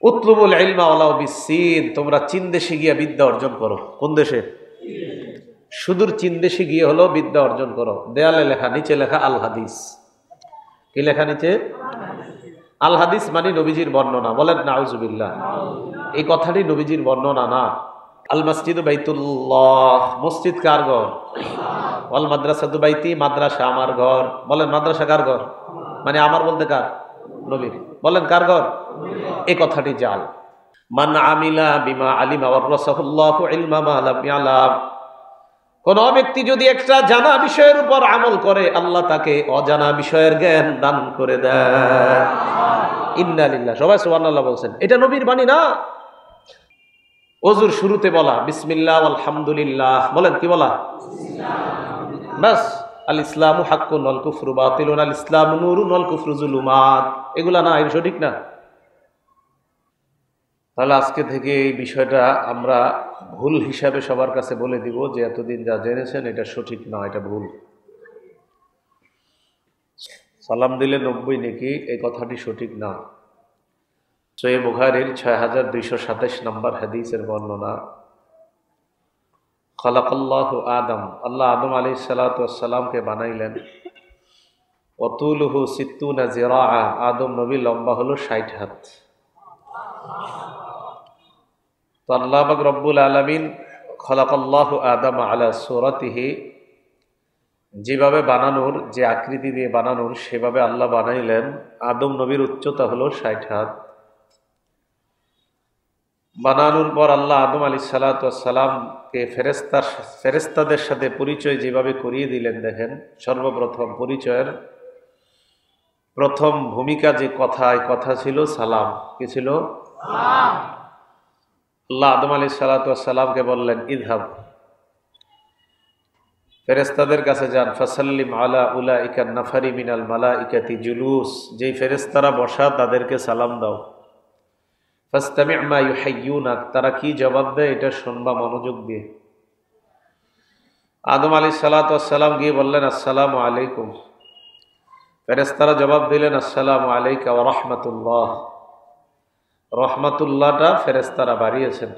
উতলুবুল ইলমা ওয়ালাউ বিসসিন, তোমরা চীন দেশে গিয়ে বিদ্যা অর্জন করো। কোন দেশে? সুদূর চীন দেশে গিয়ে হলো বিদ্যা অর্জন করো। দেয়ালে লেখা, নিচে লেখা আল হাদিস। কি লেখা নিচে? আল হাদিস মানে নবীজির বর্ণনা। বলেন নাউজুবিল্লাহ। এই কথাটি নবীজির বর্ণনা না। আল মসজিদ বাইতুল্লাহ, মসজিদ কার ঘর? ওয়াল মাদ্রাসাতু বাইতি, মাদ্রাসা আমার ঘর। বলেন মাদ্রাসা কার ঘর? মানে আমার বলতে কার? নবীর। বলেন কার ঘর? এই কথাটি জাল। মান আমিলা বিমা আলিমা ওয়ারাসাহুল্লাহু ইলমা মা লাম ইয়ালাম, কোন ব্যক্তি যদি একটা জানা বিষয়ের উপর আমল করে, আল্লাহ তাকে অজানা বিষয়ের জ্ঞান দান করে দেয়। ইন্না লিল্লাহ। সবাই সুবহানাল্লাহ বলছেন। এটা নবীর বাণী না। ওযুর শুরুতে বলা বিসমিল্লাহ আলহামদুলিল্লাহ। বলেন কি বলা? বাস। আল ইসলামু হাক্কুন ওয়াল কুফরু বাতিলুন, আল ইসলামু নূরুন ওয়াল কুফরু যুলুমাত। এগুলা না, এটা সঠিক না। তাহলে আজকে থেকে এই বিষয়টা আমরা ভুল হিসাবে সবার কাছে বলে দিব যে এতদিন যা জেনেছেন এটা সঠিক না, এটা ভুল। সালাম দিলে 90 নেকি, এই কথাটি সঠিক না। সহিহ বুখারীর 6227 নম্বর হাদিসের বর্ণনা, খালাকাল্লাহু আদম, আল্লাহ আদম আলাইহিস সালাতু ওয়াস সালামকে বানাইলেন। ওয়াতুলুহু 60 জিরাআ, আদম নবী লম্বা হলো 60 হাত। তো আল্লাহ পাক রব্বুল আলামিন খালাকাল্লাহু আদম আলা সূরাতিহি, যেভাবে বানানোর, যে আকৃতি দিয়ে বানানোর সেভাবে আল্লাহ বানাইলেন। আদম নবীর উচ্চতা হলো 60 হাত। বানানোর পর আল্লাহ আদম আলাইহিস সালাতু ওয়াস সালামকে ফেরেশতাদের সাথে পরিচয় যেভাবে করিয়ে দিলেন, দেখেন সর্বপ্রথম পরিচয়ের প্রথম ভূমিকা যে কথা ছিল সালাম। কি ছিল? আল্লাহ আদম আলাইহিস সালাতু ওয়াস সালামকে বললেন ইযহাব, ফেরেশতাদের কাছে যান। ফাসাল্লিম আলা উলাইকা নাফারি মিনাল মালাইকাতি জুলুস, যেই ফেরেশতারা বসা তাদেরকে সালাম দাও। ফাসতামি' মা ইউহাইয়ুনাক, তারা কি জবাব দেয় এটা শুনবা মনোযোগ দিয়ে। আদম আলাইহিস সালাতু ওয়াস সালাম গিয়ে বললেন আসসালামু আলাইকুম। ফেরেশতারা জবাব দিলেন আসসালামু আলাইকা ওয়া রাহমাতুল্লাহ। রহমাতুল্লাহটা ফেরেশতারা বাড়িয়েছেন।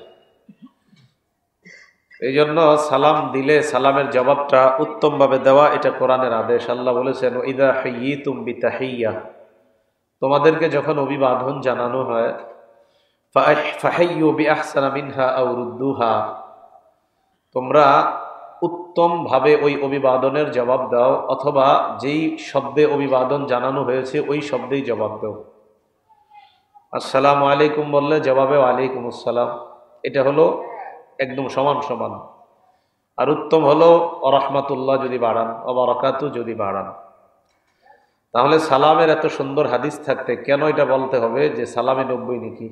এই জন্য সালাম দিলে সালামের জবাবটা উত্তমভাবে দেওয়া, এটা কোরআনের আদেশ। আল্লাহ বলেছেন ইযা হাইয়িতুম বিতাহিয়্যা, তোমাদেরকে যখন অভিবাদন জানানো হয়, ফাহাইয়ু বিআহসানা মিনহা আও রুদ্দুহা, তোমরা উত্তমভাবে ওই অভিবাদনের জবাব দাও, অথবা যেই শব্দে অভিবাদন জানানো হয়েছে ওই শব্দেই জবাব দাও। আসসালামু আলাইকুম বললে জবাবে ওয়ালাইকুম আসসালাম, এটা হলো একদম সমান সমান। আর উত্তম হলো রাহমাতুল্লাহ যদি বাড়ান, ওয়া যদি বাড়ান। তাহলে সালামের এত সুন্দর হাদিস থাকতে কেন এটা বলতে হবে যে সালামে 90 নেকি?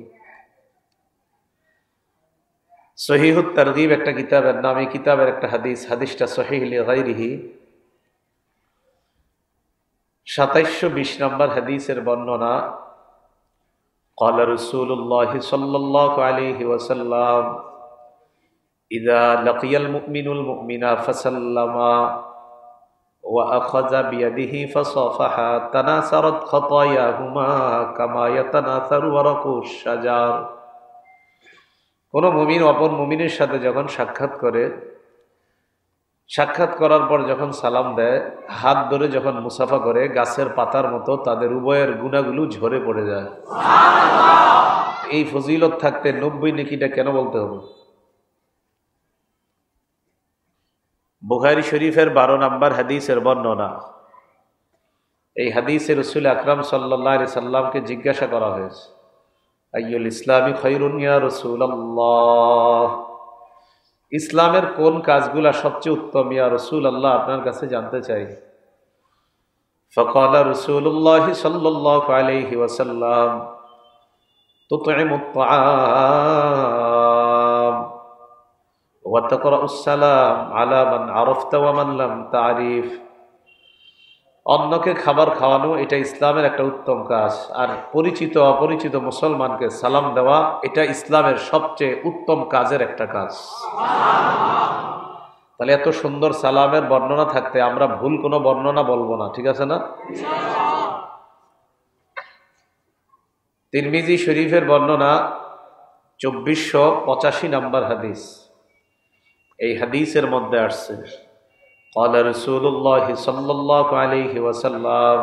সহিহুত তারগীব একটা কিতাবের নাম, এই কিতাবের একটা হাদিসটা সহিহ লিগাইরিহি, 2720 নম্বর হাদিসের বর্ণনা। قال رسول الله صلى الله عليه وسلم إذا لقي المؤمن المؤمن فسلم وأخذ بيده فصافحا تناثرت خطاياهما كما يتناثر ورق الشجر। কোন মুমিন অপর মুমিনের সাথে যখন সাক্ষাৎ করার পর যখন সালাম দেয়, হাত ধরে যখন মুসাফা করে, গাছের পাতার মতো তাদের উভয়ের গুনাহগুলো ঝরে পড়ে যায়। এই ফজিলত থাকতে 90 নেকিটা কেন বলতে হবে? বুখারী শরীফের 12 নম্বর হাদিসের বর্ণনা। এই হাদিসে রাসূল আকরাম সাল্লাল্লাহু আলাইহি সাল্লামকে জিজ্ঞাসা করা হয়েছে, আইয়ুল ইসলামি খায়রুন ইয়া রাসূলুল্লাহ, ইসলামের কোন কাজগুলা সবচেয়ে উত্তম ইয়া রাসূলুল্লাহ, আপনার কাছে জানতে চাই। ফাকালা রাসূলুল্লাহ সাল্লাল্লাহু আলাইহি ওয়াসাল্লাম তুতঈমুত তাআম ওয়া তাকরাউস সালাম আলা মান আরাফতা ওয়া মান লাম তারিফ। অন্যকে খাবার খাওয়ানো এটা ইসলামের একটা উত্তম কাজ, আর পরিচিত অপরিচিত মুসলমানকে সালাম দেওয়া এটা ইসলামের সবচেয়ে উত্তম কাজের একটা কাজ। তাহলে এত সুন্দর সালামের বর্ণনা থাকতে আমরা ভুল কোনো বর্ণনা বলবো না, ঠিক আছে না? তিরমিজি শরীফের বর্ণনা 2485 নম্বর হাদিস। এই হাদিসের মধ্যে আসছে قال رسول الله صلى الله عليه وسلم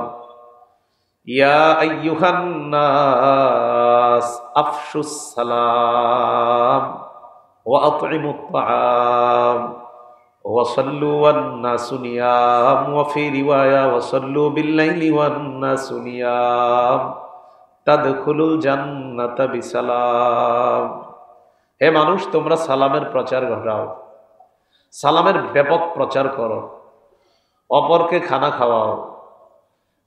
يا أيها الناس أفشوا السلام وأطعموا الطعام وصلوا والناس نيام وفي رواية وصلوا بالليل والناس نيام তাদখুলুল জান্নাতা বিসালাম। হে মানুষ, তোমরা সালামের প্রচার ঘটাও, সালামের ব্যাপক প্রচার করো, অপরকে খানা খাওয়াও।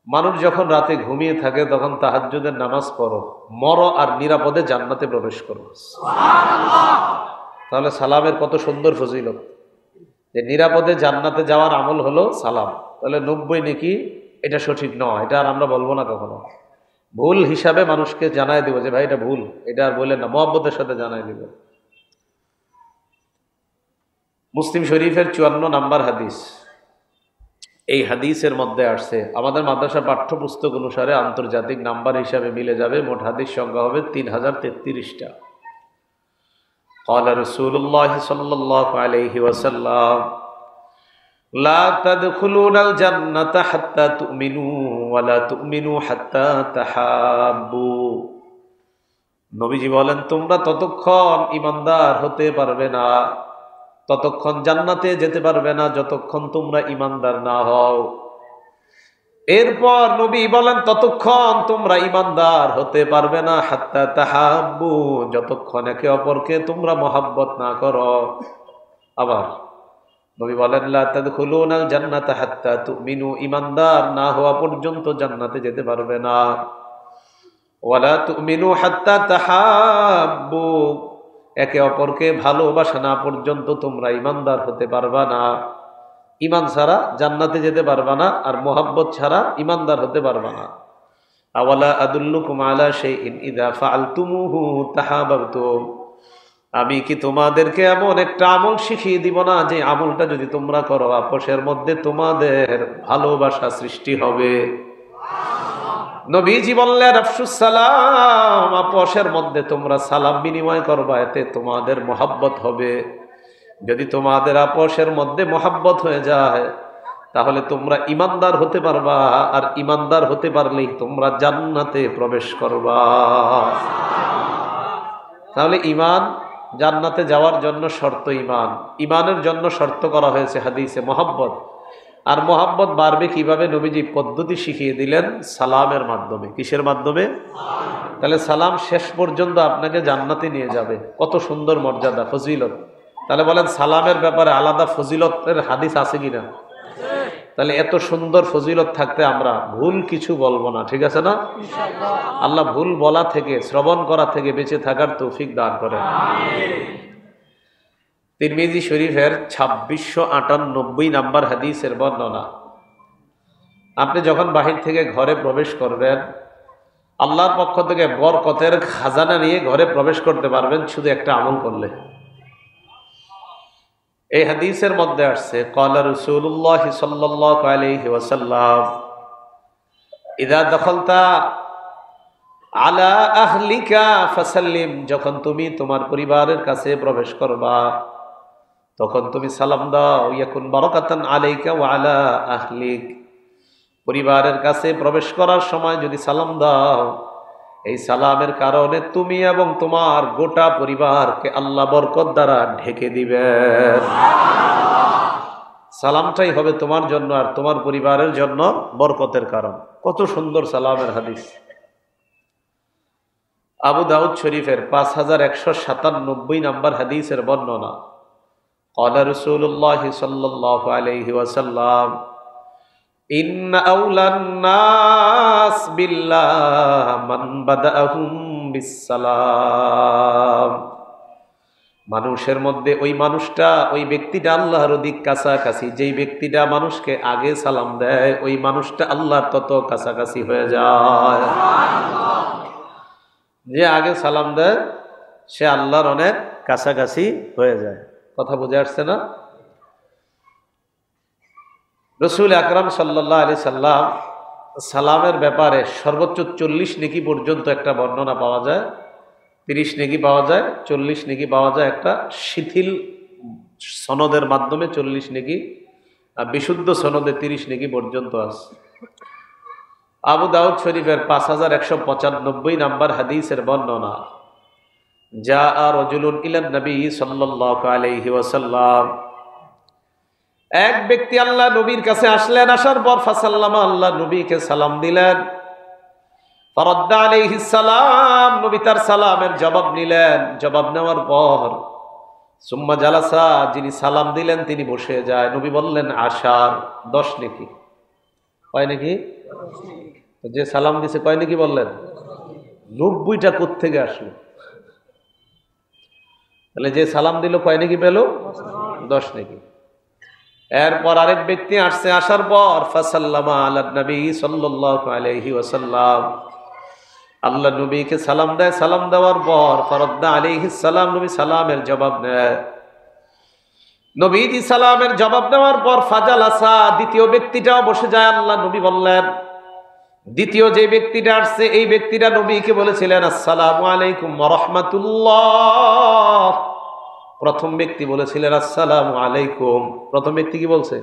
মানুষ যখন রাতে ঘুমিয়ে থাকে তখন তাহাজ্জুদের নামাজ পড়ো, মরো আর নিরাপদে জান্নাতে প্রবেশ করো। তাহলে সালামের কত সুন্দর ফজিলত, যে নিরাপদে জান্নাতে যাওয়ার আমল হলো সালাম। তাহলে 90 নেকি, এটা সঠিক নয়, এটা আর আমরা বলবো না কখনো। ভুল হিসাবে মানুষকে জানাই দিব যে ভাই এটা ভুল, এটা আর বললেন না, মহব্বতের সাথে জানাই দিব। মুসলিম শরীফের 54 নম্বর হাদিস। এই হাদিসের মধ্যে আসছে, আমাদের মাদ্রাসা পাঠ্যপুস্তক অনুসারে আন্তর্জাতিক নাম্বার হিসাবে মিলে যাবে, মোট হাদিস সংখ্যা হবে 3033টা। قال رسول الله صلى الله عليه وسلم لا تدخلون الجنة حتى تؤمنوا ولا تؤمنوا حتى تحابوا। নবীজি বলেন, তোমরা ততক্ষণ ঈমানদার হতে পারবে না, ততক্ষণ জান্নাতে যেতে পারবে না যতক্ষণ তোমরা ঈমানদার না হও। এরপর নবী বলেন, ততক্ষণ তোমরা ঈমানদার হতে পারবে না হাত্তা তাহাব্বু, যতক্ষণ একে অপরকে তোমরা মহব্বত না করো। আবার নবী বলেন, লা তাদখুলুনাল জান্নাতা হাত্তা তুমিনু, ঈমানদার না হওয়া পর্যন্ত জান্নাতে যেতে পারবে না। ওয়ালা তুমিনু হাত্তা তাহাব্বু, একে অপরকে ভালোবাসা না পর্যন্ত তোমরা ঈমানদার হতে পারবা না। ঈমান ছাড়া জান্নাতে যেতে পারবা না, আর মোহাব্বত ছাড়া ঈমানদার হতে পারবা না। আওয়ালা আদুল্লুকুম আলা শাইইন ইযা ফাআলতুমুহু তাহাবাবতুম, আমি কি তোমাদেরকে এমন একটা আমল শিখিয়ে দিব না, যে আমলটা যদি তোমরা করো আপসের মধ্যে তোমাদের ভালোবাসা সৃষ্টি হবে। নবীজি বললেন, আফশুস সালাম, আপসের মধ্যে তোমরা সালাম বিনিময় করবা, এতে তোমাদের মহব্বত হবে। যদি তোমাদের আপসের মধ্যে মহব্বত হয়ে যায় তাহলে তোমরা ঈমানদার হতে পারবা, আর ঈমানদার হতে পারলেই তোমরা জান্নাতে প্রবেশ করবা। তাহলে ঈমান জান্নাতে যাওয়ার জন্য শর্ত ঈমান, ঈমানের জন্য শর্ত করা হয়েছে হাদিসে মহব্বত। আর মহব্বত বাড়বে কিভাবে? নবীজি পদ্ধতি শিখিয়ে দিলেন, সালামের মাধ্যমে। কিসের মাধ্যমে? তাহলে সালাম শেষ পর্যন্ত আপনাকে জান্নাতে নিয়ে যাবে। কত সুন্দর মর্যাদা, ফজিলত। তাহলে বলেন, সালামের ব্যাপারে আলাদা ফজিলতের হাদিস আছে কিনা? তাহলে এত সুন্দর ফজিলত থাকতে আমরা ভুল কিছু বলবো না, ঠিক আছে না? আল্লাহ ভুল বলা থেকে, শ্রবণ করা থেকে বেঁচে থাকার তৌফিক দান করেন। তিরমিজি শরীফের 2698 নম্বর হাদিসের বর্ণনা। আপনি যখন বাহির থেকে ঘরে প্রবেশ করবেন, আল্লাহর পক্ষ থেকে বরকতের খাজানা নিয়ে ঘরে প্রবেশ করতে পারবেন শুধু একটা আমল করলে। এই হাদিসের মধ্যে আসছে, ক্বালা রাসূলুল্লাহ সাল্লাল্লাহু আলাইহি ওয়াসাল্লাম ইযা দাখালতা আলা আহলিকা ফাসাল্লিম, যখন তুমি তোমার পরিবারের কাছে প্রবেশ করবা তখন তুমি সালাম দাও। ইয়াকুন বারাকাতান আলাইকা ওয়া আলা আহলিক, পরিবারের কাছে প্রবেশ করার সময় যদি সালাম দাও, এই সালামের কারণে তুমি এবং তোমার গোটা পরিবারকে আল্লাহ বরকত দ্বারা ঢেকে দিবেন। সালামটাই হবে তোমার জন্য আর তোমার পরিবারের জন্য বরকতের কারণ। কত সুন্দর সালামের হাদিস। আবু দাউদ শরীফের 5197 নম্বর হাদিসের বর্ণনা। ক্বালা রাসূলুল্লাহ সাল্লাল্লাহু আলাইহি ওয়াসাল্লাম ইন্না আওলান নাস বিল্লাহ মান বাদাআহুম বিসসালাম, মানুষের মধ্যে ওই মানুষটা, ওই ব্যক্তিটা আল্লাহর অধিক কাছাকাছি। যেই ব্যক্তিটা মানুষকে আগে সালাম দেয় ওই মানুষটা আল্লাহর তত কাছাকাছি হয়ে যায়। যে আগে সালাম দেয় সে আল্লাহর অনেক কাছাকাছি হয়ে যায়। কথা বুঝে আসছে না? রাসূল আকরাম সাল্লাল্লাহু আলাইহি সাল্লাম সালামের ব্যাপারে সর্বোচ্চ 40 নেকি পর্যন্ত একটা বর্ণনা পাওয়া যায়, 30 নেকি পাওয়া যায়, 40 নেকি পাওয়া যায় একটা শিথিল সনদের মাধ্যমে 40 নেকি, আর বিশুদ্ধ সনদে 30 নেকি পর্যন্ত আছে। আবু দাউদ শরীফের 5195 নাম্বার হাদিসের বর্ণনা, জাআ রাজুলুন ইলান নবী সাল্লাল্লাহু আলাইহি ওয়াসাল্লাম, এক ব্যক্তি আল্লাহ নবীর কাছে আসলেন, আসার পর ফাসাল্লামা, আল্লাহ নবীকে সালাম দিলেন, ফারাদ্দা আলাইহিস সালাম, নবী তার সালামের জবাব নিলেন, জবাব নেওয়ার পর সুম্মা জালাসা, যিনি সালাম দিলেন তিনি বসে যায়। নবী বললেন আশার, 10 নেকি। কয় নাকি? যে সালাম দিছে কয় নাকি বললেন? 90টা কোত্থেকে আসলো? তাহলে যে সালাম দিল কয় নাকি পেল? 10 নাকি। এরপর আরেক ব্যক্তি আসছে, আসার পর ফাসাল্লামা আলা নবী সাল্লাল্লাহু আলাইহি ওয়াসাল্লাম, আল্লাহ নবীকে সালাম দেয়, সালাম দেওয়ার পর ফারাদ্দা আলাইহিস সালাম, নবী সালামের জবাব নেয়। নবীজি সালামের জবাব নেওয়ার পর ফাজালাসা, দ্বিতীয় ব্যক্তিটাও বসে যায়। আল্লাহ নবী বললেন, দ্বিতীয় যে ব্যক্তিটা আসছে এই ব্যক্তিটা নবীকে বলেছিলেন আসসালামু আলাইকুম ওয়া রাহমাতুল্লাহ। প্রথম ব্যক্তি বলেছিলেন আসসালামু আলাইকুম। প্রথম ব্যক্তি কি বলছে?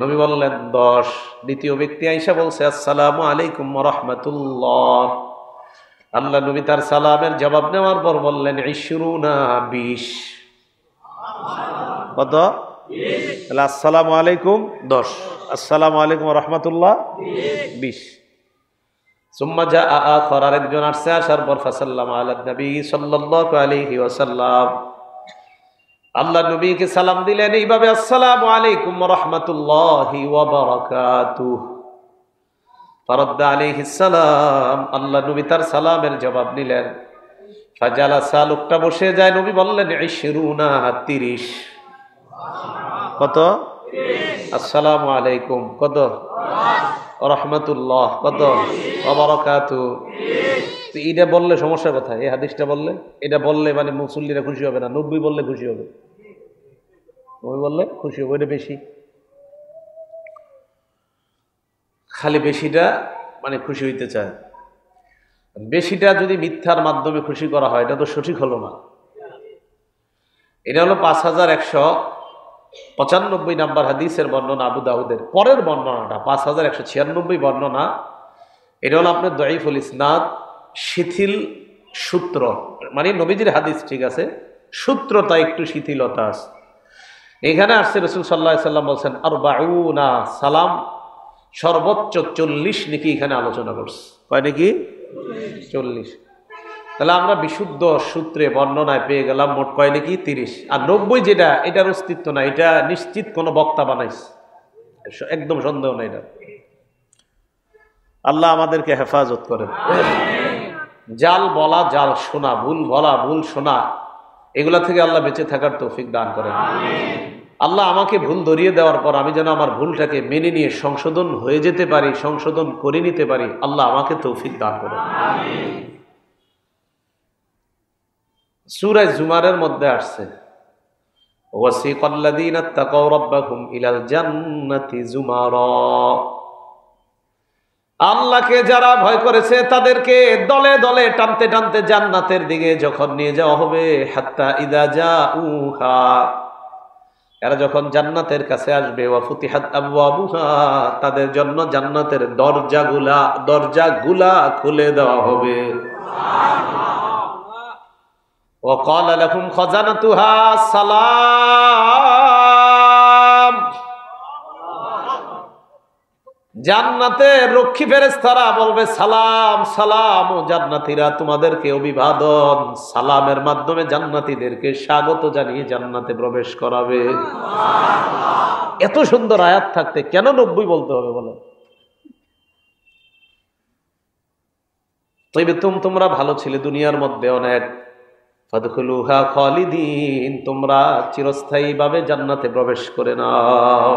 নবী বললেন 10। দ্বিতীয় ব্যক্তি আইসা বলছে আসসালামু আলাইকুম ওয়া রাহমাতুল্লাহ। আল্লাহ নবী তার সালামের জবাব নেওয়ার পর বললেন 20। কত? তাহলে আসসালামু আলাইকুম 10, আসসালামু আলাইকুম ওয়া রাহমাতুল্লাহ 20। সুম্মা জাআ আখার, আরেকজন আসছে, আসার পর ফাসাল্লামা আলা নবী সাল্লাল্লাহু আলাইহি ওয়াসাল্লাম, আল্লাহ নবীকে সালাম দিলেন এইভাবে, আসসালামু আলাইকুম ওয়া রাহমাতুল্লাহি ওয়া বারাকাতুহু। ফারাদ্দা আলাইহিস সালাম, আল্লাহ নবী তার সালামের জবাব নিলেন। ফাজালাসা, লোকটা বসে যায়। নবী বললেন 20। কত? আসসালামু আলাইকুম কত? ওয়া রাহমাতুল্লাহ কত? ওয়া বারাকাতুহু। তো এটা বললে সমস্যা কোথায়? এই হাদিসটা বললে, এটা বললে মানে মুসল্লিরা খুশি হবে না, 90 বললে খুশি হবে, 90 বললে খুশি হবে, এটা বেশি। খালি বেশিটা মানে খুশি হইতে চায়, বেশিটা যদি মিথ্যার মাধ্যমে খুশি করা হয় এটা তো সঠিক হলো না। এটা হলো 5195 নাম্বার হাদিসের বর্ণনা, আবু দাউদের। পরের বর্ণনাটা 5196 বর্ণনা, এটা হলো আপনার দঈফুল ইসনাদ, শিথিল সূত্র, মানে নবীজির হাদিস ঠিক আছে, সূত্রটা একটু শিথিলতা আছে। এখানে আসছে রাসূল সাল্লাল্লাহু আলাইহি ওয়াসাল্লাম বলছেন 40, সালাম সর্বোচ্চ 40 নাকি এখানে আলোচনা করছে। কয় নাকি? 40। তাহলে আমরা বিশুদ্ধ সূত্রে বর্ণনায় পেয়ে গেলাম মোট কয় নাকি? 30। আর 90 যেটা, এটার অস্তিত্ব না, এটা নিশ্চিত কোনো বক্তা বানাইছে, একদম সন্দেহ নাই এটা। আল্লাহ আমাদেরকে হেফাজত করেন। জাল বলা, জাল শোনা, ভুল বলা, ভুল শোনা, এগুলা থেকে আল্লাহ বেঁচে থাকার তৌফিক দান করেন। আল্লাহ আমাকে ভুল ধরিয়ে দেওয়ার পর আমি যেন আমার ভুলটাকে মেনে নিয়ে সংশোধন হয়ে যেতে পারি, সংশোধন করে নিতে পারি, আল্লাহ আমাকে তৌফিক দান করেন। সূরা জুমারের মধ্যে আসছে ওয়াসিকাল্লাযীনা তাকাউ রাব্বাহুম ইলাল জান্নাতি যুমারা, আল্লাহকে যারা ভয় করেছে তাদেরকে দলে দলে টানতে টানতে জান্নাতের দিকে যখন নিয়ে যাওয়া হবে, হাত্তা ইযা জাউহা, এরা যখন জান্নাতের কাছে আসবে, ওয়া ফুতিহাত আবওয়াবুহা, তাদের জন্য জান্নাতের দরজাগুলা খুলে দেওয়া হবে। ওয়া ক্বালা লাহুম খাজানাতুহা সালাম, জান্নাতের রক্ষী ফেরেশতারা বলবে সালাম সালাম, ও জান্নাতীরা তোমাদেরকে অভিবাদন, সালামের মাধ্যমে জান্নাতীদেরকে স্বাগত জানিয়ে জান্নাতে প্রবেশ করাবে। এত সুন্দর আয়াত থাকতে কেন 90 বলতে হবে বলো? তবে তোমরা ভালো ছিলে দুনিয়ার মধ্যে অনেক, ফাদখুলুহা খালিদিন, তোমরা চিরস্থায়ী ভাবে জান্নাতে প্রবেশ করে নাও।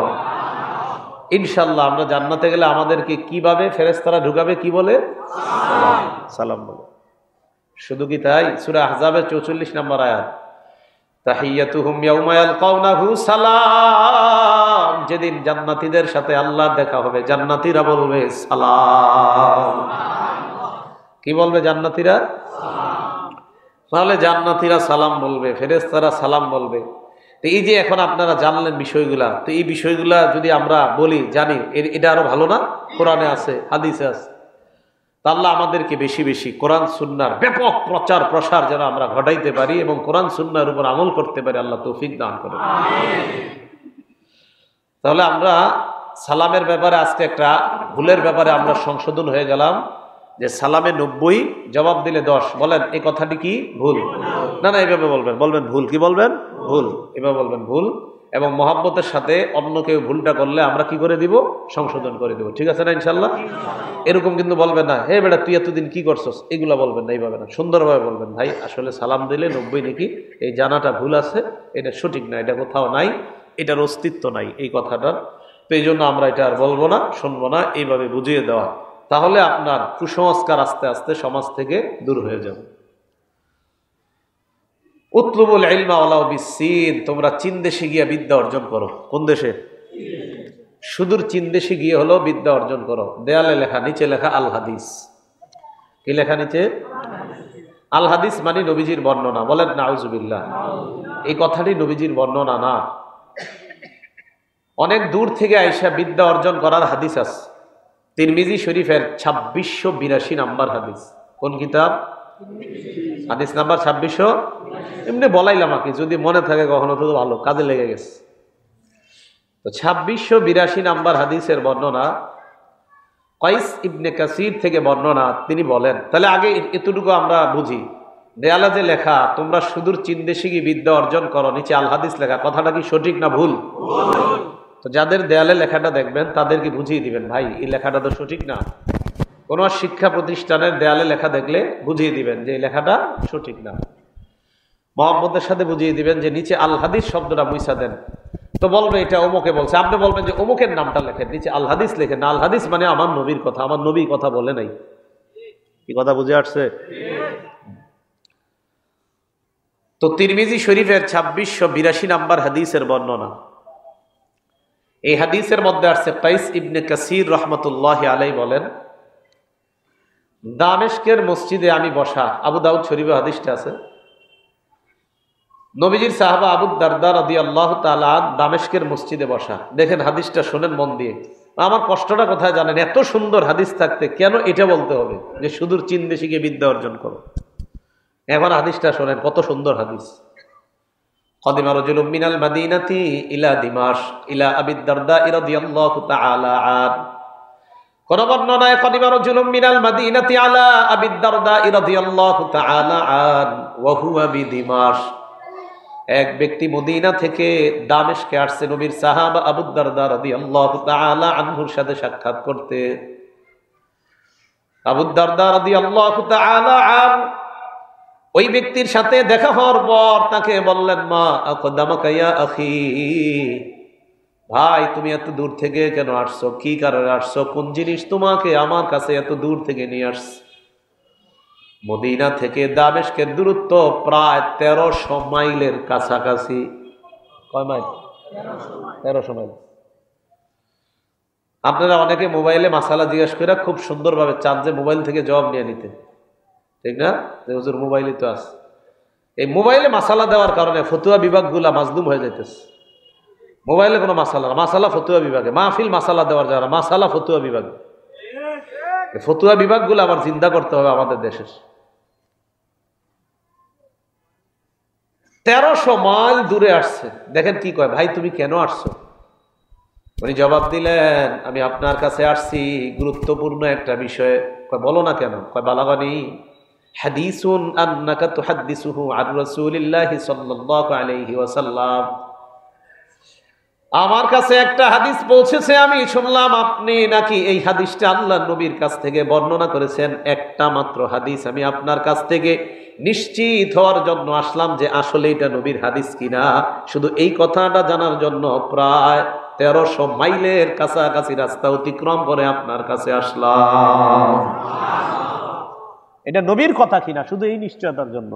ইনশাআল্লাহ আমরা জান্নাতে গেলে আমাদেরকে কিভাবে ফেরেশতারা ঢুকাবে? কি বলে? সালাম বলে। শুধু কি তাই? সূরা আহজাবের 44 নম্বর আয়াত, তাহিয়াতুহুম ইয়াউমা ইয়ালকাউনাহু সালাম, যেদিন জান্নাতীদের সাথে আল্লাহ দেখা হবে জান্নাতীরা বলবে সালাম। কি বলবে জান্নাতীরা? তাহলে জান্নাতীরা সালাম বলবে, ফেরেশতারা সালাম বলবে। তো এই যে এখন আপনারা জানলেন বিষয়গুলা, তো এই বিষয়গুলা যদি আমরা বলি জানি, এটা আরো ভালো না? কোরআনে আছে, হাদিসে আছে। তা আল্লাহ আমাদেরকে বেশি বেশি কোরআন সুন্নাহর ব্যাপক প্রচার প্রসার যেন আমরা ঘটাইতে পারি এবং কোরআন সুন্নাহর উপর আমল করতে পারি, আল্লাহ তৌফিক দান করেন। তাহলে আমরা সালামের ব্যাপারে আজকে একটা ভুলের ব্যাপারে আমরা সংশোধন হয়ে গেলাম যে সালামে 90, জবাব দিলে 10। বলেন এই কথাটি কি ভুল? না না, এইভাবে বলবেন, বলবেন ভুল। কি বলবেন? ভুল। এভাবে বলবেন ভুল। এবং মহব্বতের সাথে অন্য কেউ ভুলটা করলে আমরা কি করে দিব? সংশোধন করে দিব। ঠিক আছে না ইনশাল্লাহ? এরকম কিন্তু বলবেন না, হে বেটা তুই এতদিন কি করছস, এগুলা বলবেন না, এইভাবে না, সুন্দরভাবে বলবেন, ভাই আসলে সালাম দিলে 90 নাকি, এই জানাটা ভুল আছে, এটা সঠিক না, এটা কোথাও নাই, এটার অস্তিত্ব নাই এই কথাটার। তো এই জন্য আমরা এটা আর বলবো না, শুনবো না, এইভাবে বুঝিয়ে দেওয়া। তাহলে আপনার কুসংস্কার আস্তে আস্তে সমাজ থেকে দূর হয়ে যাবে। উতলুবুল ইলমা ওয়ালাউ বিসসিন, তোমরা চীন দেশে গিয়ে বিদ্যা অর্জন করো। কোন দেশে? সুদূর চীন দেশে গিয়ে হলো বিদ্যা অর্জন করো। দেয়ালে লেখা, নিচে লেখা আল হাদিস। কি লেখা নিচে? আল হাদিস মানে নবীজির বর্ণনা। বলেন নাউজুবিল্লাহ। এই কথাটি নবীজির বর্ণনা না, অনেক দূর থেকে আইসা বিদ্যা অর্জন করার হাদিস আছে। তিরমিজি শরীফের 2682 নাম্বার হাদিস। কোন কিতাব? হাদিস নাম্বার 2600। এমনি বলাইলাম আর কি, যদি মনে থাকে কখনো তো ভালো, কাজে লেগে গেছে। তো 2682 নাম্বার হাদিসের বর্ণনা কাইস ইবনে কাসির থেকে বর্ণনা। তিনি বলেন, তাহলে আগে এতটুকু আমরা বুঝি, দেয়ালে যে লেখা তোমরা সুদূর চীন দেশে গিয়ে বিদ্যা অর্জন করো, নিচে আল হাদিস লেখা, কথাটা কি সঠিক না ভুল? তো যাদের দেয়ালে লেখাটা দেখবেন তাদেরকে বুঝিয়ে দিবেন, ভাই এই লেখাটা তো সঠিক না। কোন শিক্ষা প্রতিষ্ঠানের দেয়ালে লেখা দেখলে বুঝিয়ে দিবেন যে এই লেখাটা সঠিক না। মহব্বতের সাথে বুঝিয়ে দিবেন যে নিচে আল হাদিস শব্দটা মুইসা দেন। তো বলবে এটা অমুকে বলছে, আপনি বলবেন যে অমুকের নামটা লেখেন, নিচে আল হাদিস লেখেন। আল হাদিস মানে আমার নবীর কথা, আমার নবী কথা বলে নাই। কি কথা বুঝে আসছে? তো তিরমিজি শরীফের 2682 নাম্বার হাদিসের বর্ণনা। এই হাদিসের মধ্যে আসছে কাইস ইবনে কাসির রহমতুল্লাহ আলাই বলেন, দামেস্কের মসজিদে আমি বসা। আবু দাউদ শরীফে হাদিসটা আছে। নবীজির সাহাবা আবু দারদা রাদিয়াল্লাহু তাআলা দামেস্কের মসজিদে বসা। দেখেন হাদিসটা শোনেন মন দিয়ে। আমার কষ্টটা কোথায় জানেন? এত সুন্দর হাদিস থাকতে কেন এটা বলতে হবে যে সুদূর চীন দেশে গিয়ে বিদ্যা অর্জন করো? এখন হাদিসটা শোনেন, কত সুন্দর হাদিস। কদিমা রাজুলুম মিনাল মাদিনাতি ইলা দিমাশক ইলা আবি দারদা রাদিয়াল্লাহু তাআলা আন। কোন বর্ণনায় কদিমা রাজুলুম মিনাল মাদিনাতি আলা আবি দারদা রাদিয়াল্লাহু তাআলা আন ওয়া হুয়া বিদিমাশক। এক ব্যক্তি মদিনা থেকে দামেস্কে আসছে নবীর সাহাবা আবু দারদা রাদিয়াল্লাহু তাআলা আনহুর সাথে সাক্ষাৎ করতে। আবু দারদা রাদিয়াল্লাহু তাআলা আন ওই ব্যক্তির সাথে দেখা হওয়ার পর তাকে বললেন, মা আকদামাকা ইয়া আখি, ভাই তুমি এত দূর থেকে কেন আসছো? কি কারণে আসছো? কোন জিনিস তোমাকে আমার কাছে এত দূর থেকে নিয়ে আসছে? মদিনা থেকে দামেস্কের দূরত্ব প্রায় 1300 মাইলের কাছাকাছি। কয় মাইল? 1300 মাইল। আপনারা অনেকে মোবাইলে মাসালা জিজ্ঞাসা করে খুব সুন্দরভাবে চান যে মোবাইল থেকে জবাব নিয়ে নিতে, ঠিক না? হুজুর মোবাইলই তো আছে। এই মোবাইলে মাসালা দেওয়ার কারণে ফতুয়া বিভাগগুলা মাজলুম হয়ে যাইতেছে। মোবাইলে কোনো মাসালা, মাসালা ফতুয়া বিভাগে, মাহফিল মাসালা দেওয়ার যারা, মাসালা ফতুয়া বিভাগে। ফতুয়া বিভাগগুলো আবার চিন্তা করতে হবে আমাদের দেশের। 1300 মাইল দূরে আসছে। দেখেন কি কয়, ভাই তুমি কেন আসছো? উনি জবাব দিলেন, আমি আপনার কাছে আসছি গুরুত্বপূর্ণ একটা বিষয়ে। কয় বলো না কেন? কয় বালাগানি হাদিসুন আন্নাকা তুহাদ্দিসুহু আন রাসূলিল্লাহি সাল্লাল্লাহু আলাইহি ওয়াসাল্লাম। আমার কাছে একটা হাদিস পৌঁছেছে, আমি শুনলাম আপনি নাকি এই হাদিসটা আল্লাহর নবীর কাছ থেকে বর্ণনা করেছেন। একটা মাত্র হাদিস, আমি আপনার কাছ থেকে নিশ্চিত হওয়ার জন্য আসলাম যে আসলে এটা নবীর হাদিস কিনা। শুধু এই কথাটা জানার জন্য প্রায় 1300 মাইলের কাছাকাছি রাস্তা অতিক্রম করে আপনার কাছে আসলাম। এটা নবীর কথা কিনা শুধু এই নিশ্চয়তার জন্য।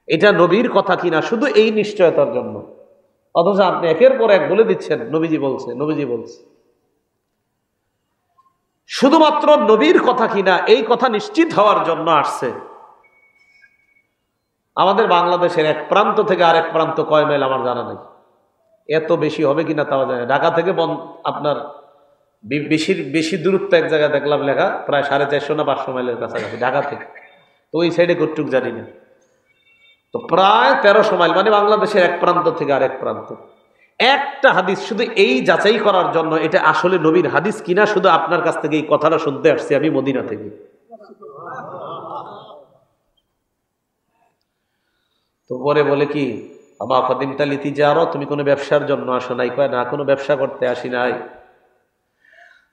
এটা নবীর কথা কিনা শুধু এই নিশ্চয়তার জন্য, অথচ আপনি একের পর এক বলে দিচ্ছেন নবীজি বলছে, নবীজি বলছে। শুধুমাত্র নবীর কথা কিনা এই কথা নিশ্চিত হওয়ার জন্য আসছে। আমাদের বাংলাদেশের এক প্রান্ত থেকে আরেক প্রান্ত কয় মাইল আমার জানা নেই, এত বেশি হবে কিনা তাও জানে। ঢাকা থেকে আপনার বেশি দূরত্ব এক জায়গায় দেখলাম লেখা প্রায় 450 না 500 মাইলের কাছাকাছি ঢাকা থেকে, তো ওই সাইডে কতটুক জানি না, তো প্রায় 1300 মাইল, মানে বাংলাদেশের এক প্রান্ত থেকে আরেক প্রান্ত। একটা হাদিস শুধু এই যাচাই করার জন্য এটা আসলে নবীর হাদিস কিনা, শুধু আপনার কাছ থেকে এই কথাটা শুনতে আসছি আমি মদিনা থেকে। তো পরে বলে কি, আমা কদিমতালি তিজারত, তুমি কোনো ব্যবসার জন্য আসো নাই? কয় না, কোনো ব্যবসা করতে আসি নাই।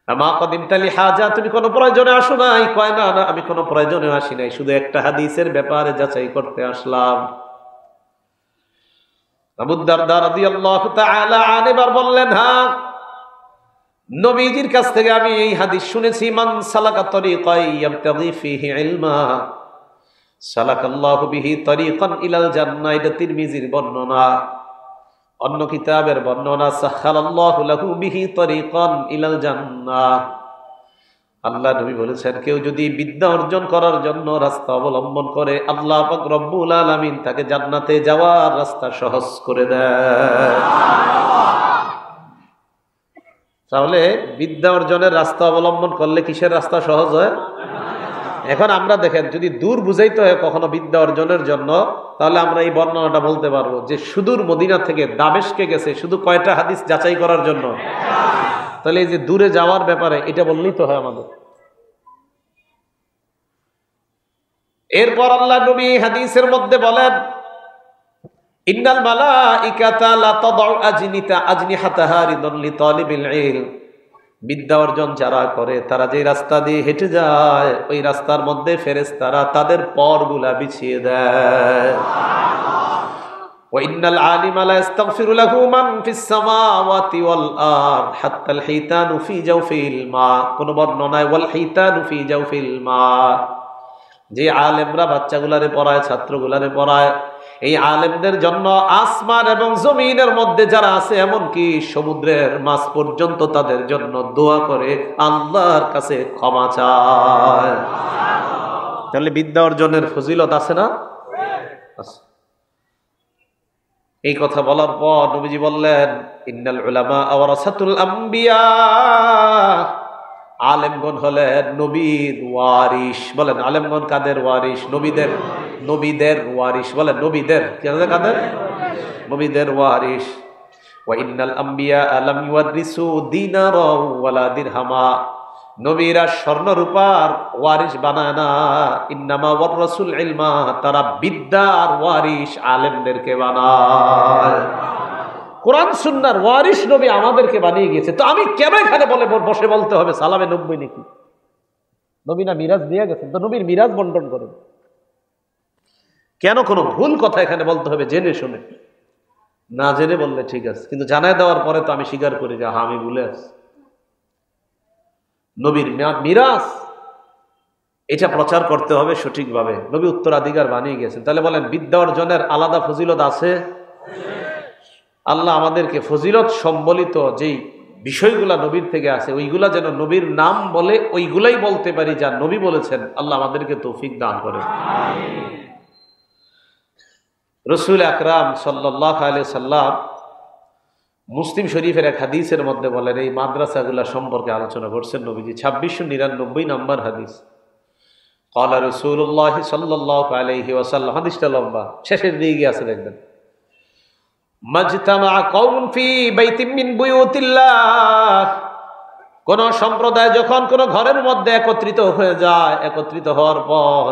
আমা কদিমতালি হাজা, তুমি কোনো প্রয়োজনে আসো নাই? কয় না, না আমি কোনো প্রয়োজনে আসি নাই, শুধু একটা হাদিসের ব্যাপারে যাচাই করতে আসলাম। আবু দারদা রাদিয়াল্লাহু তাআলা আনহু বললেন, হ্যাঁ নবীজির কাছ থেকে আমি এই হাদিস শুনেছি, মান সালাকা তরিকাই ইয়াবতাগি ফিহি ইলমা সালাকাল্লাহু বিহি তরিকান ইলাল জান্নাহ। এটা তিরমিজির বর্ণনা। অন্য কিতাবের বর্ণনা, সাখালাল্লাহু লাহু বিহি তরিকান ইলাল জান্নাহ। আল্লাহ নবী বলেছেন, কেউ যদি বিদ্যা অর্জন করার জন্য রাস্তা অবলম্বন করে, আল্লাহ পাক রব্বুল আলামিন তাকে জান্নাতে যাওয়ার রাস্তা সহজ করে দেয়। তাহলে বিদ্যা অর্জনের রাস্তা অবলম্বন করলে কিসের রাস্তা সহজ হয়? এখন আমরা দেখেন, যদি দূর বুঝাইতে হয় কখনো বিদ্যা অর্জনের জন্য, তাহলে আমরা এই বর্ণনাটা বলতে পারবো যে সুদূর মদিনা থেকে দামেস্কে গেছে শুধু কয়টা হাদিস যাচাই করার জন্য। তাহলে এই যে দূরে যাওয়ার ব্যাপারে এটা বললেই তো হয় আমাদের। এরপর আল্লাহ নবী হাদিসের মধ্যে বলেন, ইন্নাল মালাইকাতা লা তাদউ আজনিহাতাহা রিদান লিতালিবিল ইলম। বিদ্যা অর্জন যারা করে তারা যে রাস্তা দিয়ে হেঁটে যায়, ওই রাস্তার মধ্যে ফেরেশতারা তাদের পরগুলা বিছিয়ে দেয়। ওয়া ইন্নাল আলিমা লা ইস্তাগফিরু লাহু মান ফিস সামাওয়াতি ওয়াল আরদ হাত্তাল হিতানু ফি জাওফিল মা। কোন বর্ণনায় ওয়াল হিতানু ফি জাওফিল মা। যে আলেমরা বাচ্চাগুলারে পড়ায়, ছাত্রগুলারে পড়ায়, এই আলেমদের জন্য আসমান এবং জমিনের মধ্যে যারা আছে, এমনকি সমুদ্রের মাছ পর্যন্ত তাদের জন্য দোয়া করে, আল্লাহর কাছে ক্ষমা চায়। তাহলে বিদ্যা অর্জনের ফজিলত আছে না? এই কথা বলার পর নবীজি বললেন, ইন্নাল উলামা ওয়ারাসাতুল আম্বিয়া। আলেমগণ হলেন নবীর ওয়ারিস। বলেন আলেমগণ কাদের ওয়ারিস? নবীদের। নবীদের ওয়ারিস। বলেন নবীদের। কাদের? নবীদের ওয়ারিস। ওয়া ইন্নাল আম্বিয়া লাম ইউরিসু দিনারা ওয়ালা দিরহামা। নবীরা স্বর্ণ রূপার ওয়ারিস বানায় না, ইন্নামা ওয়ারাসুল ইলমা। তারা বিদ্যার ওয়ারিস আলেমদেরকে বানায়। কোরআন সুন্নাহর ওয়ারিস নবী আমাদেরকে বানিয়ে গেছে। তো আমি কেন এখানে বসে বলতে হবে সালামে 90 নাকি? নবী না মিরাজ দিয়ে গেছেন, তো নবীর মিরাজ বন্টন করেন। কেন কোনো ভুল কথা এখানে বলতে হবে জেনে শুনে? না জেনে বললে ঠিক আছে, কিন্তু জানায় দেওয়ার পরে তো আমি স্বীকার করি যে হ্যাঁ আমি ভুলে আছি। নবীর মিরাজ এটা প্রচার করতে হবে সঠিকভাবে। নবী উত্তরাধিকার বানিয়ে গেছেন। তাহলে বলেন বিদ্যা অর্জনের আলাদা ফজিলত আছে? আল্লাহ আমাদেরকে ফজিলত সম্বলিত যেই বিষয়গুলা নবীর থেকে আছে, ওইগুলা যেন নবীর নাম বলে ওইগুলাই বলতে পারি যা নবী বলেছেন। আল্লাহ আমাদেরকে তৌফিক দান করেন। রাসূল আকরাম সাল্লাল্লাহু আলাইহি সাল্লাম মুসলিম শরীফের এক হাদিসের মধ্যে বলেন, এই মাদ্রাসাগুলা সম্পর্কে আলোচনা করছেন নবীজি। 2699 নম্বর হাদিস। ক্বালা রাসূলুল্লাহ সাল্লাল্লাহু আলাইহি ওয়াসাল্লাম। হাদিসটা লম্বা, শেষের দিকে আছে দেখবেন। মাজতামা কওমুন ফি বাইতিন মিন বুয়ুতিল্লাহ। কোন সম্প্রদায় যখন কোন ঘরের মধ্যে একত্রিত হয়ে যায়, একত্রিত হওয়ার পর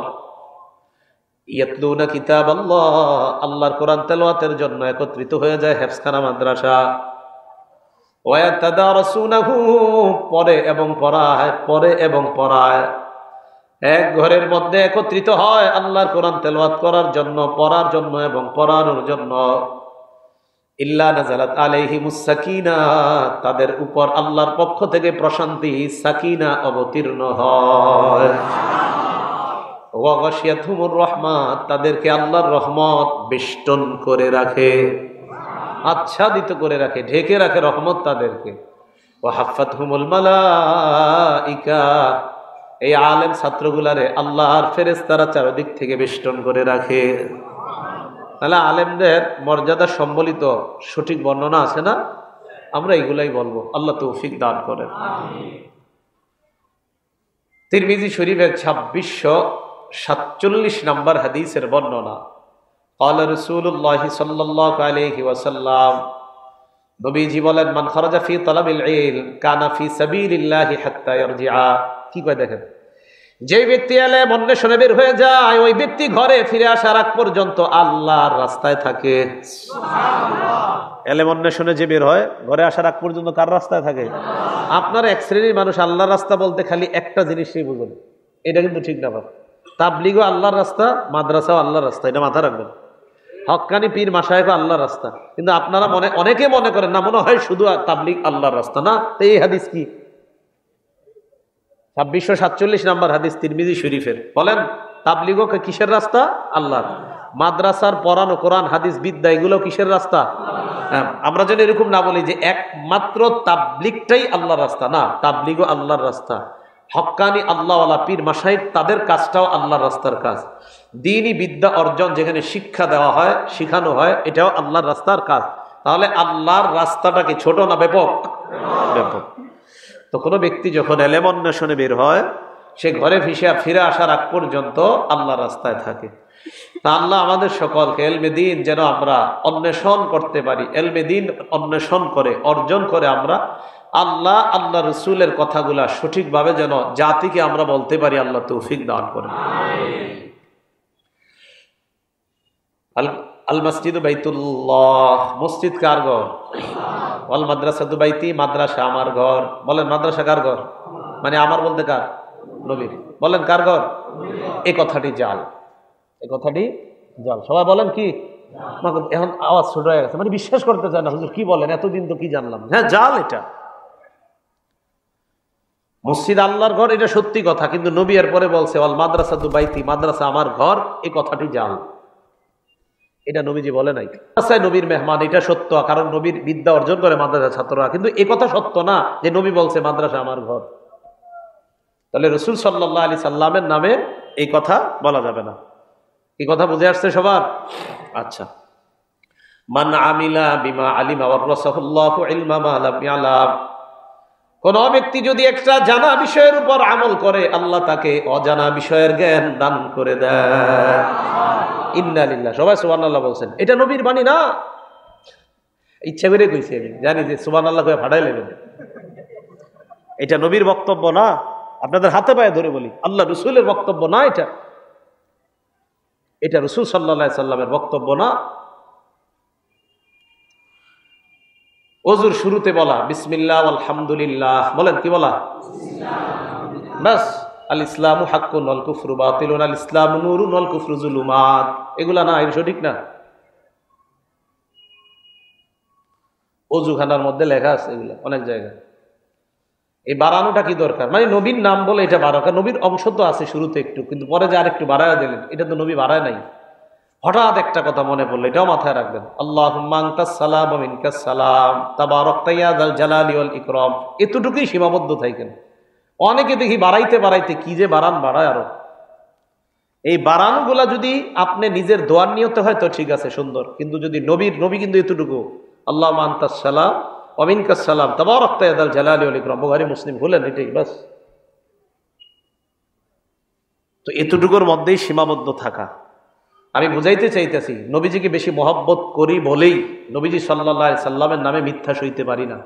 ইয়াতলুনা কিতাবাল্লাহ, আল্লাহর কোরআন তেলাওয়াতের জন্য একত্রিত হয়ে যায়, হেফজখানা মাদ্রাসা। ওয়া ইয়াতাদারাসুনাহু, পড়ে এবং পড়ায়, পড়ে এবং পড়ায়। এক ঘরের মধ্যে একত্রিত হয় আল্লাহর কোরআন তেলাওয়াত করার জন্য, পড়ার জন্য এবং পড়ানোর জন্য। ইল্লা নাযালাত আলাইহিমুস সাকিনা, তাদের উপর আল্লাহর পক্ষ থেকে প্রশান্তি সাকিনা অবতীর্ণ হয়। ওয়া গাশিয়াতহুমুর রাহমাত, তাদেরকে আল্লাহর রহমত বেষ্টন করে রাখে, আচ্ছাদিত করে রাখে, ঢেকে রাখে রহমত তাদেরকে। ওয়া হাফাতহুমুল মালাইকা, এই আলেম ছাত্রগুলারে আল্লাহর ফেরেশতারা চারদিক থেকে বেষ্টন করে রাখে। তাহলে আলেমদের মর্যাদা সম্বলিত সঠিক বর্ণনা আছে না? আমরা এগুলাই বলবো। আল্লাহ তৌফিক দান করেন। তিরমিজি শরীফের 2647 নম্বর হাদিসের বর্ণনা। ক্বালা রাসূলুল্লাহ সাল্লাল্লাহু আলাইহি ওয়াসাল্লাম, নবীজি বলেন, মান খারাজা ফি তালাবিল ইলম কানা ফি সাবিলিল্লাহি হাত্তা ইয়ারজিআ। কি কয় দেখেন, যে ব্যক্তি ইলম অন্বেষণে বের হয়ে যায়, ওই ব্যক্তি ঘরে ফিরে আসার আগ পর্যন্ত আল্লাহর রাস্তায় থাকে। সুবহানাল্লাহ। ইলম অন্বেষণে যে বের হয়, ঘরে আসার আগ পর্যন্ত কার রাস্তায় থাকে? আপনার এক শ্রেণীর মানুষ আল্লাহর রাস্তা বলতে খালি একটা জিনিসই বুঝেন, এটা কিন্তু ঠিক না। তাবলিগও আল্লাহর রাস্তা, মাদ্রাসাও আল্লাহর রাস্তা, এটা মাথা রাখবেন। হক্কানি পীর মাশায়েখও আল্লাহর রাস্তা, কিন্তু আপনারা অনেকে মনে করেন না, মনে হয় শুধু তাবলিগ আল্লাহর রাস্তা না। তো এই হাদিস কি? 2647 নম্বর হাদিস তিরমিজি শরীফের। বলেন, তাবলিগও কিসের রাস্তা? আল্লাহর। মাদ্রাসার পড়ানো কোরআন হাদিস বিদ্যা এগুলো কিসের রাস্তা? হ্যাঁ, আমরা যেন এরকম না বলি যে একমাত্র তাবলিগটাই আল্লাহর রাস্তা, না, তাবলিগও আল্লাহর রাস্তা। হক্কানি আল্লাহওয়ালা পীর মাশায়েখ তাদের কাজটাও আল্লাহর রাস্তার কাজ। দ্বীনি বিদ্যা অর্জন, যেখানে শিক্ষা দেওয়া হয়, শিখানো হয়, এটাও আল্লাহর রাস্তার কাজ। তাহলে আল্লাহর রাস্তাটা কি ছোট না ব্যাপক? ব্যাপক। তো কোনো ব্যক্তি যখন ইলম অন্বেষণে বের হয়, সে ঘরে ফিরে আসার আগ পর্যন্ত আল্লাহর রাস্তায় থাকে। তা আল্লাহ আমাদের সকলকে ইলমে দ্বীন যেন আমরা অন্বেষণ করতে পারি, ইলমে দ্বীন অন্বেষণ করে অর্জন করে আমরা আল্লাহ আল্লাহ রসুলের কথাগুলা সঠিকভাবে যেন জাতিকে আমরা বলতে পারি। আল্লাহ তৌফিক দান করেন। আল মসজিদু বাইতুল্লাহ, মসজিদ কার ঘর? ওয়াল মাদ্রাসাতু বাইতি, মাদ্রাসা আমার ঘর। বলেন, মাদ্রাসা কার ঘর? মানে আমার বলতে কার? নবীর। বলেন, কার ঘর? এই কথাটি জাল, এই কথাটি জাল। সবাই বলেন কি? এখন আওয়াজ ছোট হয়ে গেছে, মানে বিশ্বাস করতে চায় না। হুজুর কি বলেন, এতদিন তো কি জানলাম। হ্যাঁ, জাল এটা। মসজিদ আল্লাহর ঘর, এটা সত্যি কথা, কিন্তু নবী এর পরে বলছে ওয়াল মাদ্রাসাতু বাইতি, মাদ্রাসা আমার ঘর, এই কথাটি জাল। এটা নবীজি বলে নাই। নবীর মেহমান, এটা সত্য, কারণ নবীর বিদ্যা অর্জন করে মাদ্রাসা ছাত্ররা, কিন্তু এ কথা সত্য না যে নবী বলছে মাদ্রাসা আমার ঘর। তাহলে রাসূল সাল্লাল্লাহু আলাইহি সাল্লামের নামে এই কথা বলা যাবে না। এই কথা বুঝে আসছে সবার? আচ্ছা। মান আমিলা বিমা আলিমা ওয়ারাসাহুল্লাহু ইলমা মা লাম ইয়ালাম, কোন ব্যক্তি যদি একটা জানা বিষয়ের উপর আমল করে, আল্লাহ তাকে অজানা বিষয়ের জ্ঞান দান করে দেয়। ইন্না লিল্লাহ। সবাই সুবহানাল্লাহ বলছেন। এটা নবীর বাণী না, ইচ্ছা করে কইছি আমি, জানি যে সুবহানাল্লাহ কয়ে ফাটাই নেবেন। এটা নবীর বক্তব্য না, আপনাদের হাতে পায়ে ধরে বলি, আল্লাহ রসুলের বক্তব্য না। এটা রসুল সাল্লাল্লাহু আলাইহি সাল্লামের বক্তব্য না। ওযুর শুরুতে বলা বিসমিল্লাহ আলহামদুলিল্লাহ, বলেন কি বলা? বাস। আল ইসলামু হাক্কুন ওয়াল কুফরু বাতিলুন, আল ইসলামু নূরুন ওয়াল কুফরু যুলুমাত, এগুলা না, এটা সঠিক না। ওযুখানার মধ্যে লেখা আছে এগুলা অনেক জায়গায়। এই বাড়ানোটা কি দরকার? মানে নবীর নাম বলে এটা বাড়ানো, কারণ নবীর অংশ তো আছে শুরুতে একটু, কিন্তু পরে যে আরেকটু বাড়ায় দিলেন, এটা তো নবী বাড়ায় নাই। হঠাৎ একটা কথা মনে পড়লো, এটাও মাথায় রাখবেন। আল্লাহুম্মা আনতাস সালাম ওয়া মিনকাস সালাম তাবারাকতা ইয়া যাল জালালি ওয়াল ইকরাম, এতটুকুই সীমাবদ্ধ থাকেন। অনেকে দেখি বাড়াইতে বাড়াইতে কি যে বাড়ায় আরো। এই বাড়ানোগুলা যদি আপনি নিজের দোয়ার নিয়তে হয় তো ঠিক আছে, সুন্দর, কিন্তু যদি নবী কিন্তু এতটুকু, আল্লাহুম্মা আনতাস সালাম ওয়া মিনকাস সালাম তাবারাকতা ইয়া যাল জালালি ওয়াল ইকরাম, বুখারী মুসলিম বলেন, এটাই বাস। তো এতটুকুর মধ্যেই সীমাবদ্ধ থাকা। আমি বুঝাইতে চাইতেছি, নবীজিকে বেশি মহব্বত করি বলেই নবীজি সাল্লাল্লাহু আলাইহি সাল্লামের নামে মিথ্যা সইতে পারি না।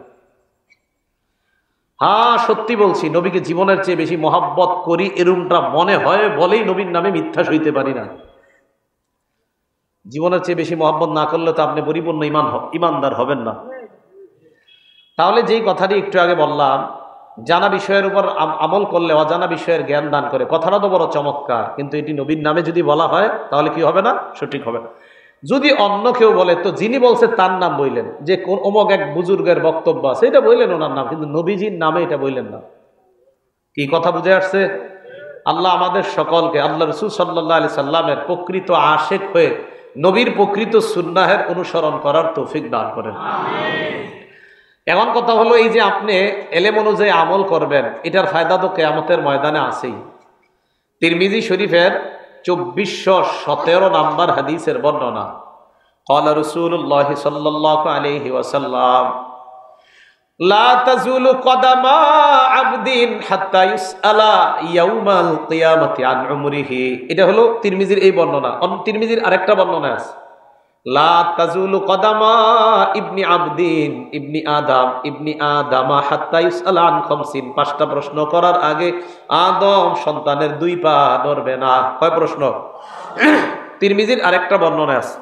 হ্যাঁ, সত্যি বলছি, নবীকে জীবনের চেয়ে বেশি মহব্বত করি এরকমটা মনে হয় বলেই নবীর নামে মিথ্যা সইতে পারি না। জীবনের চেয়ে বেশি মহব্বত না করলে তো আপনি পরিপূর্ণ ইমানদার হবেন না। তাহলে যেই কথাটি একটু আগে বললাম, জানা বিষয়ের উপর আমল করলে অজানা বিষয়ের জ্ঞান দান করে, কথাটা তো বড় চমৎকার, কিন্তু এটি নবীর নামে যদি বলা হয় তাহলে কি হবে না? সঠিক হবে না। যদি অন্য কেউ বলে তো যিনি বলছে তার নাম বললেন, যে অমুক এক বুজুর্গের বক্তব্য আছে এটা বললেন ওনার নাম, কিন্তু নবীজির নামে এটা বললেন না। কি কথা বুঝে আসছে? আল্লাহ আমাদের সকলকে আল্লাহ রাসূল সাল্লাল্লাহু আলাইহি সাল্লামের প্রকৃত আশিক হয়ে নবীর প্রকৃত সুন্নাহের অনুসরণ করার তৌফিক দান করেন। এখন কথা হলো, এই যে আপনি এলেম অনুযায়ী আমল করবেন, এটার ফায়দা তো কিয়ামতের ময়দানে আছেই। তিরমিজি শরীফের 2417 নম্বর হাদিসের বর্ণনা, ক্বালা রাসূলুল্লাহ সাল্লাল্লাহু আলাইহি ওয়াসাল্লাম, লা তাজুলু কদামা আবদিন হাত্তা ইউসআলা ইয়াউমাল কিয়ামাতি আন উমরিহি। এটা হলো তিরমিজির এই বর্ণনা। তিরমিজির আরেকটা বর্ণনা আছে, লা তাজুলু কদামা ইবনি আবদিন ইবনি আদামা হাত্তা ইউসআলা আন খামসিন। 5টা প্রশ্ন করার আগে আদম সন্তানের 2 পা নড়বে না। কয় প্রশ্ন? তিরমিজির আরেকটা বর্ণনা আছে।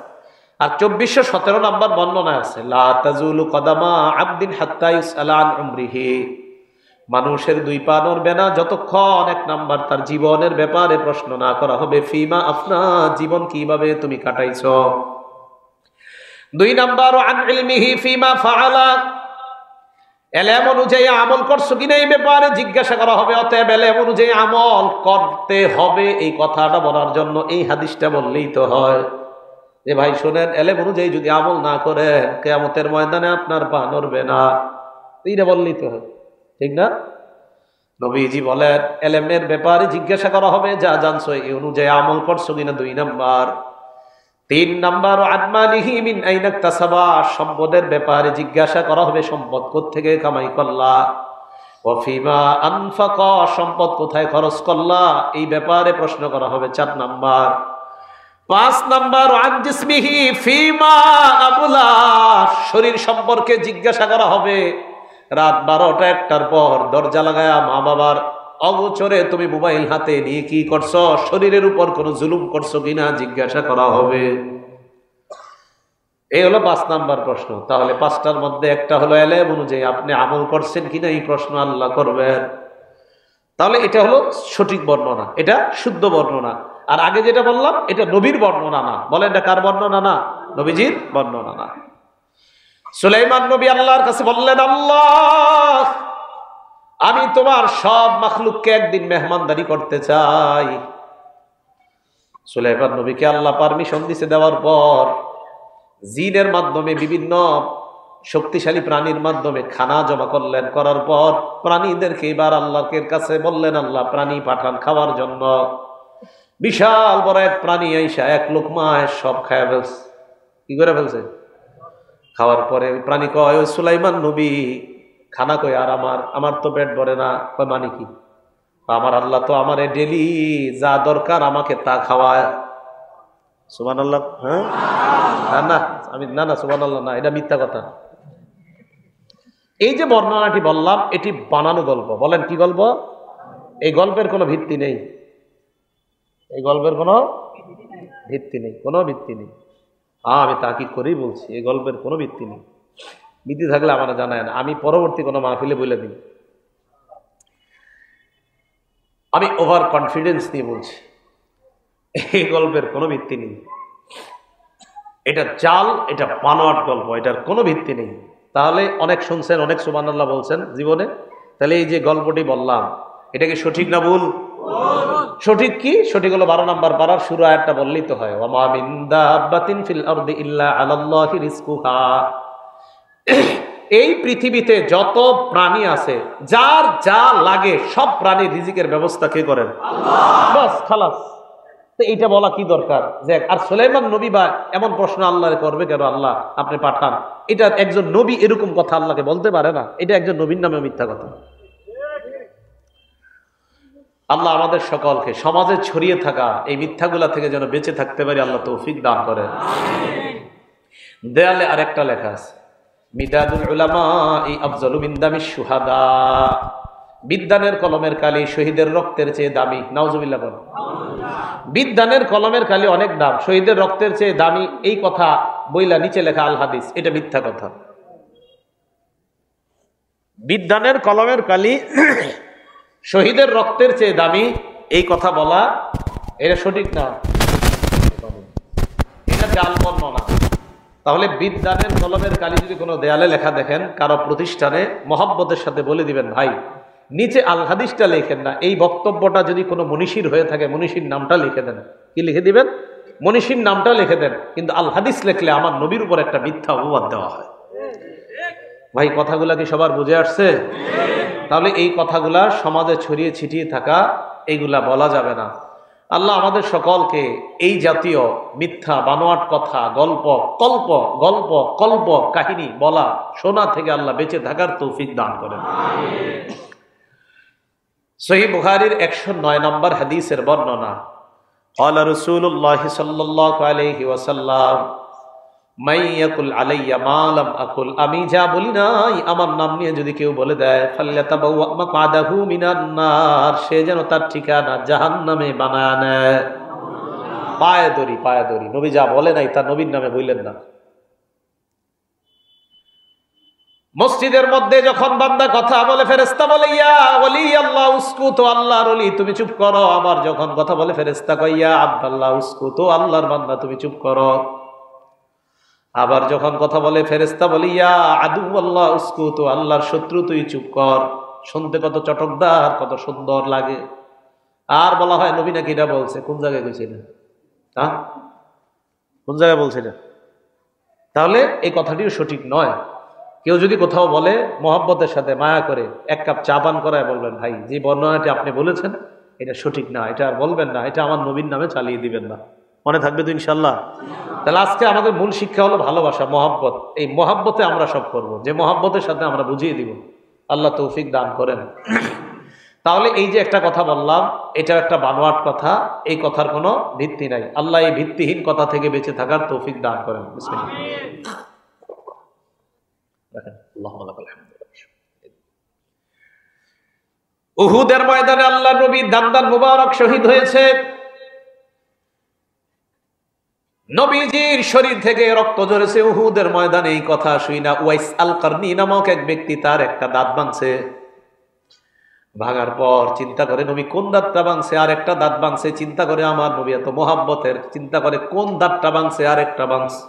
আর 2417 নম্বর বর্ণনা আছে, লা তাজুলু কদামা আবদিন হাত্তা ইউসআলা আন উমরিহি। মানুষের 2 পা নড়বে না যতক্ষণ 1 নাম্বার তার জীবনের ব্যাপারে প্রশ্ন না করা হবে, ফিমা আফনা, জীবন কিভাবে তুমি কাটাইছো। 2 নাম্বার আন ইলমিহি ফিমা ফাআলা, এলেম অনুযায়ী আমল করছো কিনা এই ব্যাপারে জিজ্ঞাসা করা হবে। অতএব এলেম অনুযায়ী আমল করতে হবে, এই কথাটা বলার জন্য এই হাদিসটা বললেই তো হয় যে ভাই শোনেন, এলেম অনুযায়ী যদি আমল না করেন কিয়ামতের ময়দানে আপনার পা নড়বে না। এইটা বললেই তো হয়, ঠিক না? নবীজি বলেন এলেমের ব্যাপারে জিজ্ঞাসা করা হবে, যা জানছো এই অনুযায়ী আমল করছো কিনা 2 নাম্বার। 3 নাম্বার আদমালিহি মিন আইনা ইকতাসাবা, সম্পদের ব্যাপারে জিজ্ঞাসা করা হবে, সম্পদ কোত্থেকে কামাই করলা। ওয়া ফিমা আনফাকা, সম্পদ কোথায় খরচ করলা, এই ব্যাপারে প্রশ্ন করা হবে 4 নাম্বার। 5 নাম্বার আন জিসমিহি ফিমা আবলা, শরীর সম্পর্কে জিজ্ঞাসা করা হবে। রাত 12টা 1টার পর দরজা লাগায়া মা বাবার অগোচরে তুমি মোবাইল হাতে নিয়ে কি করছো, শরীরের উপর কোনো জুলুম করছো কিনা জিজ্ঞাসা করা হবে। এই হলো 5 নাম্বার প্রশ্ন। তাহলে 5টার মধ্যে একটা হলো এলেম অনুযায়ী আপনি আমল করছেন কিনা, এই প্রশ্ন আল্লাহ করবেন। তাহলে এটা হলো সঠিক বর্ণনা, এটা শুদ্ধ বর্ণনা। আর আগে যেটা বললাম এটা নবীর বর্ণনা না। বলেন এটা কার বর্ণনা? না, নবীজির বর্ণনা না। সুলাইমান নবী আল্লাহর কাছে বললেন, আল্লাহ আমি তোমার সব মাখলুককে একদিন মেহমানদারি করতে চাই। সুলাইমান নবীকে আল্লাহ পারমিশন দিছে, দেওয়ার পর জিনের মাধ্যমে বিভিন্ন শক্তিশালী প্রাণীর মাধ্যমে খানা জমা করলেন। করার পর প্রাণীদেরকে এবার আল্লাহর কাছে বললেন, আল্লাহ প্রাণী পাঠান খাওয়ার জন্য। বিশাল বড় এক প্রাণী আইসা 1 লোকমায় সব খায় ফেলছে। কি করে ফেলছে? খাওয়ার পরে ওই প্রাণী কয়, ওই সুলাইমান নবী খানা কই, আর আমার তো পেট ভরে না। কয় মানে কি? আমার আল্লাহ তো আমারে ডেলি যা দরকার আমাকে তা খাওয়ায়। সুবহানাল্লাহ। হ্যাঁ, না সুবহানাল্লাহ না, এটা মিথ্যা কথা। এই যে বর্ণনাটি বললাম এটি বানানো গল্প। বলেন কি গল্প? এই গল্পের কোনো ভিত্তি নেই, এই গল্পের কোনো ভিত্তি নেই, কোনো ভিত্তি নেই। আমি তাকিদ করেই বলছি, এই গল্পের কোনো ভিত্তি নেই। ভিত্তি থাকলে আমার জানায় না, আমি পরবর্তী কোনো মাহফিলে বলে দিই। আমি ওভার কনফিডেন্স নিয়ে বলছি, এই গল্পের কোনো ভিত্তি নেই। এটা জাল, এটা বানোয়াট গল্প, এটার কোনো ভিত্তি নেই। তাহলে অনেক শুনছেন, অনেক সুবহানাল্লাহ বলছেন জীবনে, তাহলে এই যে গল্পটি বললাম এটা কি সঠিক না ভুল? সঠিক। কি সঠিক? হলো 12 নম্বর পারার শুরু আয়াতটা বললেই তো হয়, ওয়া মা মিন দাব্বাতিন ফিল আরদি ইল্লা আলাল্লাহি রিজকুহা। এই পৃথিবীতে যত প্রাণী আছে, যার যা লাগে সব প্রাণীর রিজিকের ব্যবস্থা কে করেন? আল্লাহ। বাস খালাস। তো এইটা বলা কি দরকার? যে আর সুলাইমান নবী বা এমন প্রশ্ন আল্লাহরে করবে কেন, আল্লাহ আপনি পাঠান। এটা একজন নবী এরকম কথা আল্লাহকে বলতে পারে না। এটা একজন নবীর নামে মিথ্যা কথা। আল্লাহ আমাদের সকলকে সমাজে ছড়িয়ে থাকা এই মিথ্যাগুলা থেকে যেন বেঁচে থাকতে পারি আল্লাহ তৌফিক দান করেন। দেয়ালে আরেকটা লেখা আছে, মিদাদুল উলামা আফজালু মিন দামিশ শুহাদা। বিদ্যানের কলমের কালি শহীদের রক্তের চেয়ে দামি। নাউজুবিল্লাহ বলেন। বিদ্যানের কলমের কালি অনেক দাম, শহীদের রক্তের চেয়ে দামি, এই কথা বইলা নিচে লেখা আল হাদিস, এটা মিথ্যা কথা। বিদ্যানের কলমের কালি শহীদের রক্তের চেয়ে দামি, এই কথা বলা এটা সঠিক না, এটা জাল বর্ণনা। তাহলে বিদ্যানের কলমের কালি যদি কোনো দেয়ালে লেখা দেখেন কারো প্রতিষ্ঠানে, মহব্বতের সাথে বলে দিবেন, ভাই নিচে আল হাদিসটা লিখেন না। এই বক্তব্যটা যদি কোনো মনীষীর হয়ে থাকে মনীষীর নামটা লিখে দেন। কি লিখে দিবেন? মনীষীর নামটা লিখে দেন, কিন্তু আল হাদিস লিখলে আমার নবীর উপর একটা মিথ্যা অপবাদ দেওয়া হয়। ভাই কথাগুলা কি সবার বুঝে আসছে? তাহলে এই কথাগুলা সমাজে ছড়িয়ে ছিটিয়ে থাকা, এইগুলা বলা যাবে না। আল্লাহ আমাদের সকলকে এই জাতীয় মিথ্যা বানোয়াট কথা, গল্প কল্প কাহিনী বলা শোনা থেকে আল্লাহ বেঁচে থাকার তৌফিক দান করেন। সহিহ বুখারীর 109 নম্বর হাদিসের বর্ণনা, ক্বালা রাসূলুল্লাহ সাল্লাল্লাহু আলাইহি ওয়াসাল্লাম মাইয়াকুল আলাইয়া মা লাম আকুল, আমি যা বলি নাই আমার নাম নিয়ে যদি কেউ বলে দেয়, ফাল্যাতাবাওয়া মাকআদাহু মিনান নার, সে যেন তার ঠিকানা জাহান্নামে বানায় নেয়। পায়ে ধরি, নবী যা বলে নাই তা নবীর নামে বললেন না। মসজিদের মধ্যে যখন বান্দা কথা বলে ফেরেশতা বলে ইয়া ওলি আল্লাহ উসকুতু, আল্লাহর ওলি তুমি চুপ করো। আবার যখন কথা বলে ফেরেশতা কয় ইয়া আব্দাল্লাহ উসকুতু, আল্লাহর বান্দা তুমি চুপ করো। আবার যখন কথা বলে ফেরেশতা বলে ইয়া আদু আল্লাহ উসকুতু, আল্লাহর শত্রু তুই চুপ কর। শুনতে কত চটকদার, কত সুন্দর লাগে। আর বলা হয় নবী নাকি এটা বলছে। কোন জায়গায় কইছিলেন? হ্যাঁ, কোন জায়গায় বলছিলেন? তাহলে এই কথাটিও সঠিক নয়। কেউ যদি কোথাও বলে মহব্বতের সাথে মায়া করে এক কাপ চা পান করায় বলবেন ভাই যে বর্ণনাটি আপনি বলেছেন এটা সঠিক না, এটা আর বলবেন না, এটা আমার নবীর নামে চালিয়ে দিবেন না। মনে থাকবে তো ইনশাল্লাহ? তাহলে আজকে আমাদের মূল শিক্ষা হলো ভালোবাসা, মহব্বত। এই মহব্বতে আমরা সব করব, যে মহব্বতের সাথে আমরা বুঝিয়ে দিব। আল্লাহ তৌফিক দান করেন। তাহলে এই যে একটা কথা বললাম, এটা একটা বানোয়াট কথা, এই কথার কোনো ভিত্তি নাই। আল্লাহ এই ভিত্তিহীন কথা থেকে বেঁচে থাকার তৌফিক দান করেন। বিসমিল্লাহ। উহুদের ময়দানে আল্লাহ নবী দান্দান মুবারক শহীদ হয়েছে। নবীজির শরীর থেকে রক্ত ঝরেছে উহুদের ময়দানে। এই কথা শুই না উয়াইস আল কারনি নামক এক ব্যক্তি তার একটা দাঁত ভাঙছে। ভাঙার পর চিন্তা করে নবী কোন দাঁতটা ভাঙছে, আর একটা দাঁত ভাঙছে। চিন্তা করে আমার নবী এত মোহাব্বতের, চিন্তা করে কোন দাঁতটা ভাঙছে আর একটা ভাঙছে।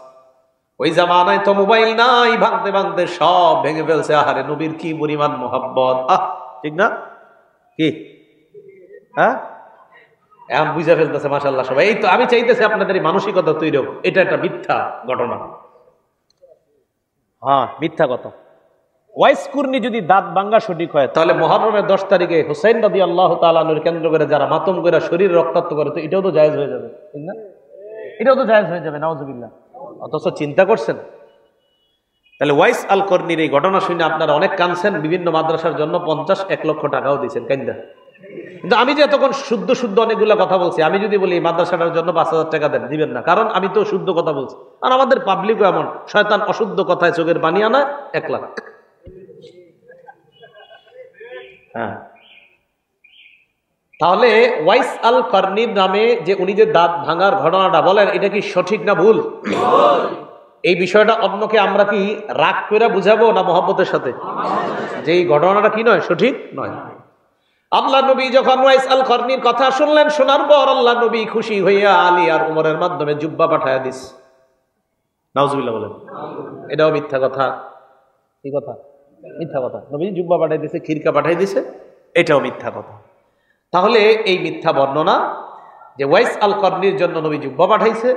ওই জামানায় তো মোবাইল নাই, ভাঙতে ভাঙতে সব ভেঙে ফেলছে। আহারে নবীর কি পরিমাণ মোহাব্বত! ঠিক না? কি হ্যাঁ, এখন বুঝা ফেলতেছে মাশাআল্লাহ সবাই। এই তো আমি চাইতেছি আপনাদের এই মানসিকতা তৈরি হোক। এটা একটা মিথ্যা ঘটনা, হ্যাঁ মিথ্যা কথা। ওয়াইস কুরনি যদি দাঁত ভাঙ্গা সঠিক হয়, তাহলে মুহররমের 10 তারিখে হুসাইন রাদিয়াল্লাহু তাআলা আনহুর কেন্দ্র করে যারা মাতম করে শরীর রক্তাক্ত করে, তো এটাও তো জায়েজ হয়ে যাবে, ঠিক না? এটাও তো জায়েজ হয়ে যাবে, নাউজুবিল্লাহ। অথচ চিন্তা করছেন? তাহলে ওয়াইস আল কর্নির এই ঘটনা শুনে আপনারা অনেক কাঁদছেন, বিভিন্ন মাদ্রাসার জন্য 50-1 লক্ষ টাকাও দিয়েছেন কাইন্দা। কিন্তু আমি যে এতক্ষণ শুদ্ধ অনেকগুলো কথা বলছি, আমি যদি বলি এই মাদ্রাসাটার জন্য 5,000 টাকা দেন, দিবেন না, কারণ আমি তো শুদ্ধ কথা বলছি। আর আমাদের পাবলিকও এমন, শয়তান অশুদ্ধ কথায় চোখের পানি আনায় 1 লাখ। হ্যাঁ, তাহলে ওয়াইস আল কর্নির নামে যে উনি যে দাঁত ভাঙার ঘটনাটা বলেন, এটা কি সঠিক না ভুল? এই বিষয়টা অন্যকে আমরা কি রাগ করে বুঝাবো না মহব্বতের সাথে? যে এই ঘটনাটা কি নয়, সঠিক নয়। আল্লাহ নবী যখন ওয়াইস আল কর্নির কথা শুনলেন, শোনার পর আল্লাহ নবী খুশি হইয়া আলী আর উমরের মাধ্যমে জুব্বা পাঠায়া দিস। নাউজুবিল্লাহ বলেন। এটাও মিথ্যা কথা। কি কথা? মিথ্যা কথা। নবী জুব্বা পাঠাই দিছে, খিরকা পাঠাই দিছে, এটাও মিথ্যা কথা। তাহলে এই মিথ্যা বর্ণনা যে ওয়াইস আল কর্নির জন্য নবী জুব্বা পাঠাইছে,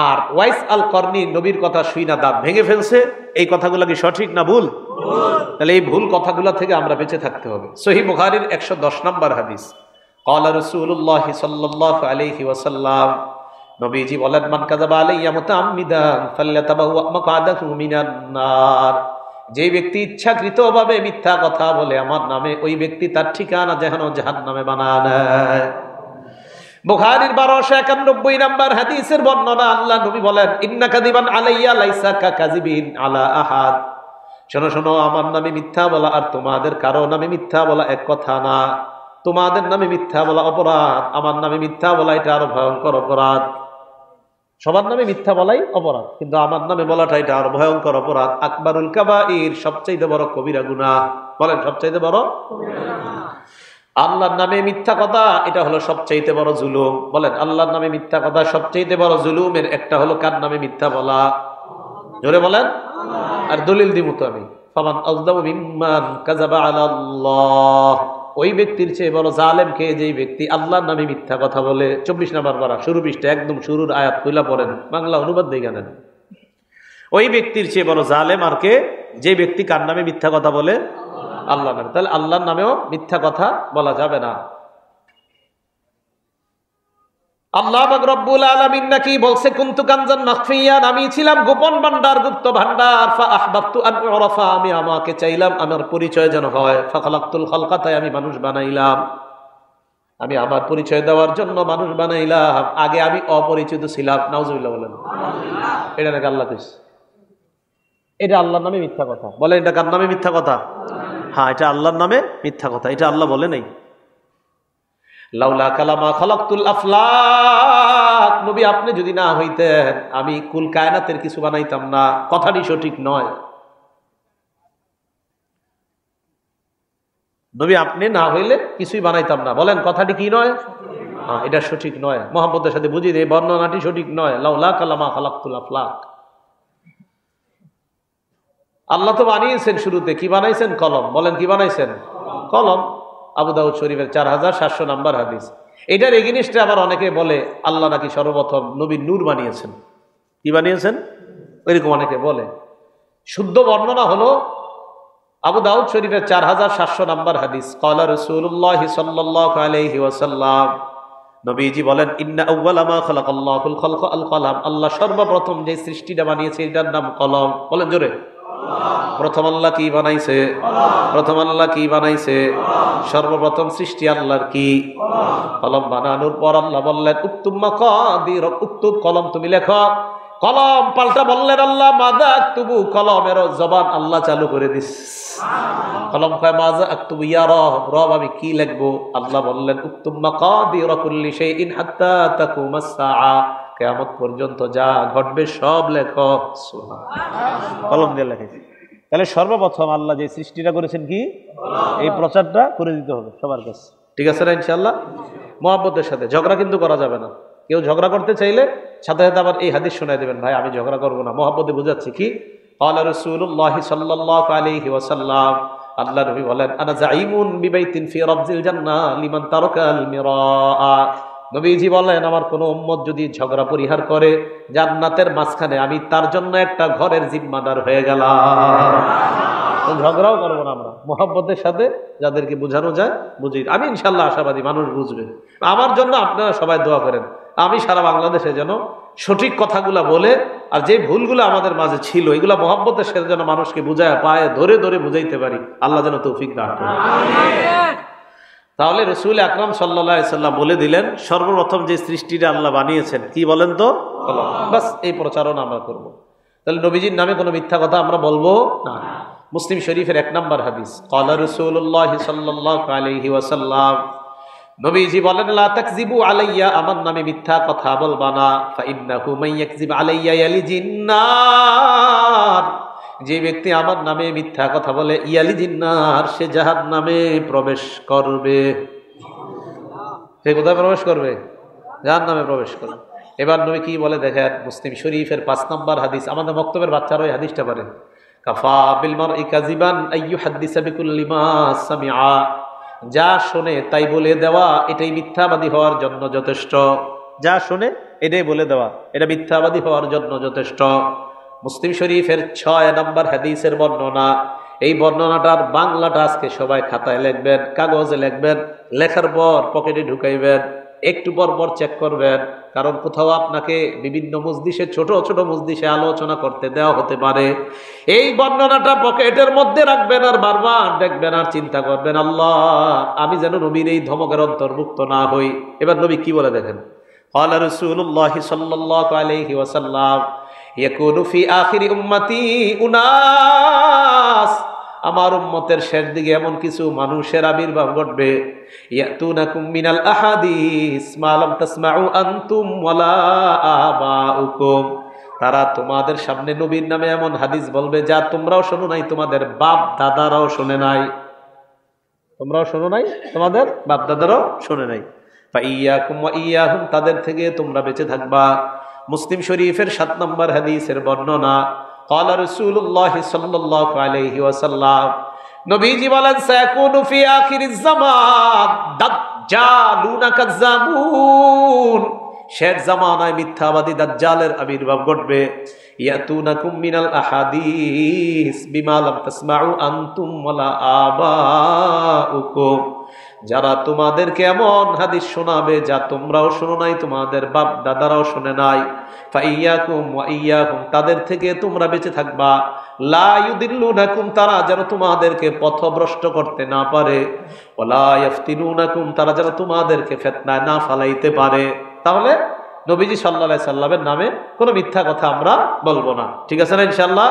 আর ওয়াইস আল কর্নি নবীর কথা শুই না দাঁত ভেঙে ফেলছে, এই কথাগুলো কি সঠিক না ভুল? তাহলে এই ভুল কথাগুলো থেকে আমরা বেঁচে থাকতে হবে। সহিহ বুখারীর 110 নম্বর হাদিস, ক্বালা রাসূলুল্লাহ সাল্লাল্লাহু আলাইহি ওয়াসাল্লাম, নবীজি বলেন মান কাযাবা আলাইয়া মুতাআম্মিদান ফাল্যাতাবাওয়া মাকআদাহু মিনান নার, যে ব্যক্তি ইচ্ছাকৃতভাবে মিথ্যা কথা বলে আমার নামে, ওই ব্যক্তি তার ঠিকানা জাহান্নামে বানায় নেয়। বুখারীর 1291 নম্বর হাদিসের বর্ণনা, আল্লাহ নবী বলেন ইন্না কাযিবান আলাইয়া লাইসা কাযিবিন আলা আহাদ, শোনো শোনো, আমার নামে মিথ্যা বলা আর তোমাদের কারো নামে মিথ্যা বলা এক কথা না। তোমাদের নামে মিথ্যা বলা অপরাধ, আমার নামে মিথ্যা বলা এটা আরো ভয়ঙ্কর অপরাধ। সবার নামে মিথ্যা বলাই অপরাধ, কিন্তু আমার নামে বলাটা এটা আরো ভয়ঙ্কর অপরাধ। আকবারুল কাবাইর, সবচাইতে বড় কবিরা গুনাহ। বলেন সবচাইতে বড়? আল্লাহর নামে মিথ্যা কথা, এটা হলো সবচাইতে বড় জুলুম। বলেন আল্লাহর নামে মিথ্যা কথা সবচাইতে বড় জুলুমের একটা হলো কার নামে মিথ্যা বলা? জোরে বলেন। আর দলিল দিব তো আমি, ফামান আযলামু মিম্মান কাযাবা আলাল্লাহ, ওই ব্যক্তির চেয়ে বড় জালেম কে, যেই ব্যক্তি আল্লাহর নামে মিথ্যা কথা বলে। 24 নম্বর পারা শুরু পৃষ্ঠা, একদম শুরুর আয়াত খুলে পড়েন, বাংলা অনুবাদ দেখে নেন। ওই ব্যক্তির চেয়ে বড় জালেম আর কে, যে ব্যক্তি কার নামে মিথ্যা কথা বলে? আল্লাহর নামে। তাহলে আল্লাহর নামেও মিথ্যা কথা বলা যাবে না। আল্লাহ পাক রব্বুল আলামিন নাকি বলছে, কুনতু কানজান মাখফিয়ান, আমি ছিলাম গোপন ভান্ডার, গুপ্ত ভান্ডার। ফা আহবাবতু আন উরাফা, আমি আমাকে চাইলাম আমার পরিচয় যেন হয়। ফা খালাকতুল খালকা, তাই আমি মানুষ বানাইলাম। আমি আমার পরিচয় দেওয়ার জন্য মানুষ বানাইলাম। আগে আমি অপরিচিত ছিলাম। নাউজুবিল্লাহ বলেন। এটা নাকি আল্লাহ কইছে? এটা আল্লাহর নামে মিথ্যা কথা। বলে এটা কার নামে মিথ্যা কথা? হ্যাঁ, এটা আল্লাহর নামে মিথ্যা কথা। এটা আল্লাহ বলে নাই। লাউলা কালামা খালাকতুল আফলাক, নবী আপনি যদি না হইতেন আমি কুল কায়নাতের কিছু বানাইতাম না। কথাটি সঠিক নয়। নবী আপনি না হইলে কিছুই বানাইতাম না। বলেন কথাটি কি নয়? হ্যাঁ, এটা সঠিক নয়। মুহাম্মদের সাথে বুঝিয়ে দেয়, বর্ণনাটি সঠিক নয়। লাউলা কালামা খালাকতুল আফলাক। আল্লাহ তো বানিয়েছেন, শুরুতে কি বানাইছেন? কলম। বলেন কি বানাইছেন? কলম। আবু দাউদ শরীফের 4700 নম্বর হাদিস। এটার এগেইনস্টে আবার অনেকে বলে আল্লাহ নাকি সর্বপ্রথম নবীর নূর বানিয়েছেন। কি বানিয়েছেন? এরকম অনেকে বলে। শুদ্ধ বর্ণনা হলো আবু দাউদ শরীফের 4700 নম্বর হাদিস, ক্বালা রাসূলুল্লাহ সাল্লাল্লাহু আলাইহি ওয়াসাল্লাম, নবীজি বলেন, ইন্না আউওয়ালা মা খালাকাল্লাহুল খালকা আল কলম, আল্লাহ সর্বপ্রথম যে সৃষ্টিটা বানিয়েছে এটার নাম কলম। বলেন জোরে। প্রথম আল্লাহ কি বানাইছে? প্রথম আল্লাহ কি বানাইছে? সর্বপ্রথম সৃষ্টি আল্লাহর কি? কলম বানানোর পর আল্লাহ বললেন, উক্তুব মাকাদির, উক্তুব কলম তুমি লেখো। কলম পাল্টা বললেন আল্লাহ, মাযা আকতুবু, কলমের জবান আল্লাহ চালু করে দিস। কলম কয় মাযা আকতুবু ইয়া রব, রব আমি কি লিখবো? আল্লাহ বললেন, উক্তুব মাকাদির কুল্লি শাইইন হাত্তা তাকুমাস সাআ, কিয়ামত পর্যন্ত যা ঘটবে সব লেখো। সুবহানাল্লাহ। কলম দিয়ে লেখেছি। তাহলে সর্বপ্রথম আল্লাহ যে সৃষ্টিটা করেছেন কি? এই প্রচারটা করে দিতে হবে সবার কাছে। ঠিক আছে না ইনশাআল্লাহ? মুহাব্বতের সাথে ঝগড়া কিন্তু করা যাবে না। কেউ ঝগড়া করতে চাইলে সাথে সাথে আবার এই হাদিস শোনায় দেবেন, ভাই আমি ঝগড়া করবো না, মুহাব্বতে বুঝাচ্ছি কি। ক্বালা রাসূলুল্লাহ সাল্লাল্লাহু আলাইহি ওয়াসাল্লাম, আল্লাহ নবী বলেন, আনা যাইমুন বিবাইতিন ফি রাবজিল জান্নাহ লিমান তারাকাল মিরাআ, নবীজি বলেন আমার কোন উম্মত যদি ঝগড়া পরিহার করে জান্নাতের মাঝখানে আমি তার জন্য একটা ঘরের জিম্মাদার হয়ে গেলাম। ঝগড়াও করবো না আমরা, মুহাব্বতের সাথে যাদেরকে বোঝানো যায় বুঝি। আমি ইনশাল্লাহ আশাবাদী মানুষ বুঝবে। আমার জন্য আপনারা সবাই দোয়া করেন, আমি সারা বাংলাদেশে যেন সঠিক কথাগুলা বলে, আর যে ভুলগুলো আমাদের মাঝে ছিল এগুলা মুহাব্বতের সাথে যেন মানুষকে বুঝায় পায়ে ধরে ধরে বুঝাইতে পারি। আল্লাহ যেন তৌফিক দান করেন। তাহলে রাসূল আকরাম সাল্লাল্লাহু আলাইহি সাল্লাম বলে দিলেন, সর্বপ্রথম যে সৃষ্টিটা আল্লাহ বানিয়েছেন কি বলেন তো? কলম। বাস এই প্রচারণা আমরা করব। তাহলে নবীজির নামে কোনো মিথ্যা কথা আমরা বলবো না। মুসলিম শরীফের 1 নম্বর হাদিস, ক্বালা রাসূলুল্লাহ সাল্লাল্লাহু আলাইহি ওয়াসাল্লাম, নবীজি বলেন, লা তাকযিবু আলাইয়া, আমার নামে মিথ্যা কথা বলবা না। ফা ইন্নাহু মান ইয়াকযিব আলাইয়া ইয়ালিজিন নার, যে ব্যক্তি আমার নামে মিথ্যা কথা বলে ইয়ালিজিন নার, সে জাহান্নামে প্রবেশ করবে। সে কোথায় প্রবেশ করবে? জাহান্নামে প্রবেশ করবে। এবার নবী কি বলে দেখেন, মুসলিম শরীফের 5 নম্বর হাদিস। আমাদের বক্তব্যের বাচ্চারা এই হাদিসটা পারে। কাফা বিল মারই কাযিবান আইয়ুহাদ্দিসা বিকুল্লি মা সামিআ, যা শোনে তাই বলে দেওয়া এটাই মিথ্যাবাদী হওয়ার জন্য যথেষ্ট। যা শোনে এটাই বলে দেওয়া, এটা মিথ্যাবাদী হওয়ার জন্য যথেষ্ট। মুসলিম শরীফের 6 নম্বর হাদিসের বর্ণনা। এই বর্ণনাটার বাংলাটা আজকে সবাই খাতায় লিখবেন, কাগজে লিখবেন, লেখার পর পকেটে ঢুকাইবেন, একটু পর পর চেক করবেন, কারণ কোথাও আপনাকে বিভিন্ন মজলিসে ছোট ছোট মজলিসে আলোচনা করতে দেওয়া হতে পারে। এই বর্ণনাটা পকেটের মধ্যে রাখবেন আর বারবার দেখবেন আর চিন্তা করবেন, আল্লাহ আমি যেন নবীর এই ধমকের অন্তর্ভুক্ত না হই। এবার নবী কি বলে দেখেন, ক্বালা রাসূলুল্লাহ সাল্লাল্লাহু আলাইহি ওয়াসাল্লাম, ইয়াকুনু ফি আখিরি উম্মতি উনাস, আমার উম্মতের শেষ দিকে এমন কিছু মানুষের আবির্ভাব ঘটবে, ইয়াতুনাকুম মিনাল আহাদিস মা লাম তাসমাউ আনতুম ওয়ালা আবাউকুম, তারা তোমাদের সামনে নবীর নামে এমন হাদিস বলবে যা তোমরাও শোনো নাই, তোমাদের বাপ দাদারাও শোনে নাই। তোমরাও শোনো নাই, তোমাদের বাপ দাদারাও শোনে নাই। ফাইয়াকুম ওয়া ইয়াহুম, তাদের থেকে তোমরা বেঁচে থাকবা। মুসলিম শরীফের 7 নম্বর হাদিসের বর্ণনা, ক্বালা রাসূলুল্লাহ সাল্লাল্লাহু আলাইহি ওয়াসাল্লাম, নবীজি বলেন, সায়াকুনু ফি আখিরিজ জামান দাজ্জালুনা কাজ্জাবুন, শেষ জামানায় মিথ্যাবাদী দাজ্জালের আবির্ভাব ঘটবে। ইয়াতুনাকুম মিনাল আহাদিস বিমা লাম তাসমাউ আনতুম ওয়ালা আবাউকুম, যারা তোমাদেরকে এমন হাদিস শোনাবে যা তোমরাও শোনো নাই, তোমাদের বাপ দাদারাও শোনে নাই। ফাইয়াকুম ওয়া ইয়াকুম, তাদের থেকে তোমরা বেঁচে থাকবা। লা ইউদিল্লুনাকুম, তারা যেন তোমাদেরকে পথভ্রষ্ট করতে না পারে। ওয়ালা ইফতিনুনাকুম, তারা যেন তোমাদেরকে ফিতনায় না ফালাইতে পারে। তাহলে নবীজি সাল্লাল্লাহু আলাইহি সাল্লামের নামে কোনো মিথ্যা কথা আমরা বলবো না, ঠিক আছে না ইনশাআল্লাহ?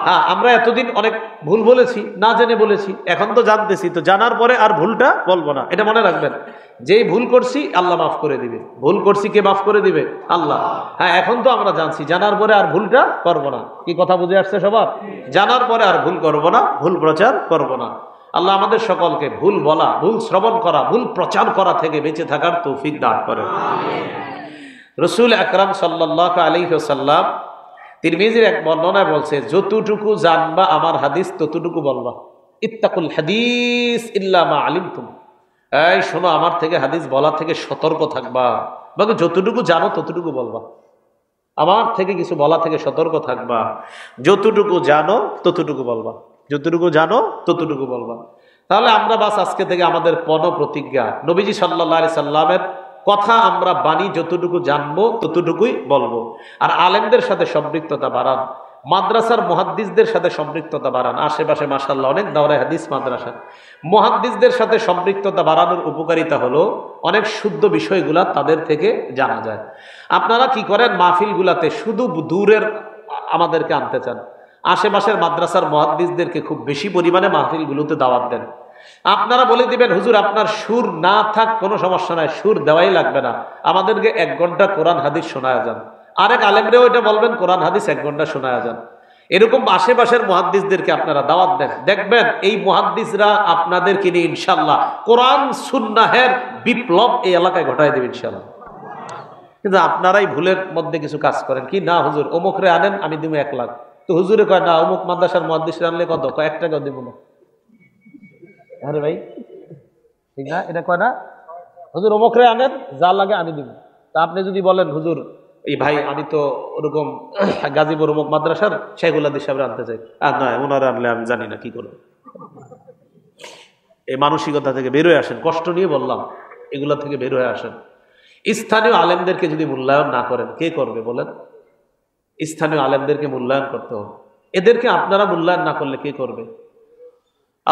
হ্যাঁ, আমরা এতদিন অনেক ভুল বলেছি, না জেনে বলেছি, এখন তো জানতেছি, তো জানার পরে আর ভুলটা বলবো না, এটা মনে রাখবেন। যেই ভুল করছি আল্লাহ মাফ করে দিবে, ভুল করছি কে মাফ করে দিবে? আল্লাহ। হ্যাঁ, এখন তো আমরা জানছি, জানার পরে আর ভুলটা করবো না। কি কথা বুঝে আসছে সবার? জানার পরে আর ভুল করবো না, ভুল প্রচার করবো না। আল্লাহ আমাদের সকলকে ভুল বলা, ভুল শ্রবণ করা, ভুল প্রচার করা থেকে বেঁচে থাকার তৌফিক দান করেন। রাসূল আকরাম সাল্লাল্লাহু আলাইহি ওয়াসাল্লাম তিরমিজির এক বর্ণনায় বলছে, যতটুকু জানবা আমার হাদিস ততটুকু বলবা। ইত্তাকুল হাদিস ইল্লা মা আলিমতুম, এই শোনো, আমার থেকে হাদিস বলা থেকে সতর্ক থাকবা। মানে যতটুকু জানো ততটুকু বলবা, আমার থেকে কিছু বলা থেকে সতর্ক থাকবা। যতটুকু জানো ততটুকু বলবা, যতটুকু জানো ততটুকু বলবা। তাহলে আমরা বাস আজকে থেকে আমাদের পণ প্রতিজ্ঞা, নবীজি সাল্লাল্লাহু আলাইহি সাল্লামের কথা আমরা বাণী যতটুকু জানবো ততটুকুই বলবো। আর আলেমদের সাথে সম্পৃক্ততা বাড়ান, মাদ্রাসার মুহাদ্দিসদের সাথে সম্পৃক্ততা বাড়ান। আশেপাশে মাশাআল্লাহ অনেক দাওরা হাদিস মাদ্রাসা, মুহাদ্দিসদের সাথে সম্পৃক্ততা বাড়ানোর উপকারিতা হলো অনেক শুদ্ধ বিষয়গুলা তাদের থেকে জানা যায়। আপনারা কি করেন, মাহফিলগুলাতে শুধু দূরের আমাদেরকে আনতে চান, আশেপাশের মাদ্রাসার মুহাদ্দিসদেরকে খুব বেশি পরিমাণে মাহফিলগুলোতে দাওয়াত দেন। আপনারা বলে দিবেন, হুজুর আপনার সুর না থাক কোনো সমস্যা নাই, সুর দেওয়াই লাগবে না, আমাদেরকে 1 ঘন্টা কোরআন হাদিস শোনায়া যান। আরেক আলেমরেও এটা বলবেন, কোরআন হাদিস 1 ঘন্টা শোনায়া যান। এরকম আশেপাশের মুহাদ্দিসদেরকে আপনারা দাওয়াত দেন, দেখবেন এই মুহাদ্দিসরা আপনাদেরকে নিয়ে ইনশাআল্লাহ কোরআন সুন্নাহের বিপ্লব এই এলাকায় ঘটায় দেবে ইনশাআল্লাহ। কিন্তু আপনারাই ভুলের মধ্যে কিছু কাজ করেন, কি না হুজুর অমুকরে আনেন আমি দিব 1 লাখ, তো হুজুরে কয় না অমুক মাদ্রাসার মুহাদ্দিসরা আনলে কত, কয় 1 টাকা দিব না। আরে ভাই ঠিক না, এটা কয় না, হুজুর অমুকরে আনেন যা লাগে আমি দিব। তা আপনি যদি বলেন হুজুর এই ভাই আমি তো ওরকম গাজীপুর অমুক মাদ্রাসার শেখুল হাদিস সাহেব আনতে চাই, আর না ওনারা আনলে আমি জানি না কি করব। এই মানসিকতা থেকে বের হয়ে আসেন, কষ্ট নিয়ে বললাম, এগুলা থেকে বের হয়ে আসেন। স্থানীয় আলেমদেরকে যদি মূল্যায়ন না করেন কে করবে বলেন? স্থানীয় আলেমদেরকে মূল্যায়ন করতে হবে, এদেরকে আপনারা মূল্যায়ন না করলে কে করবে?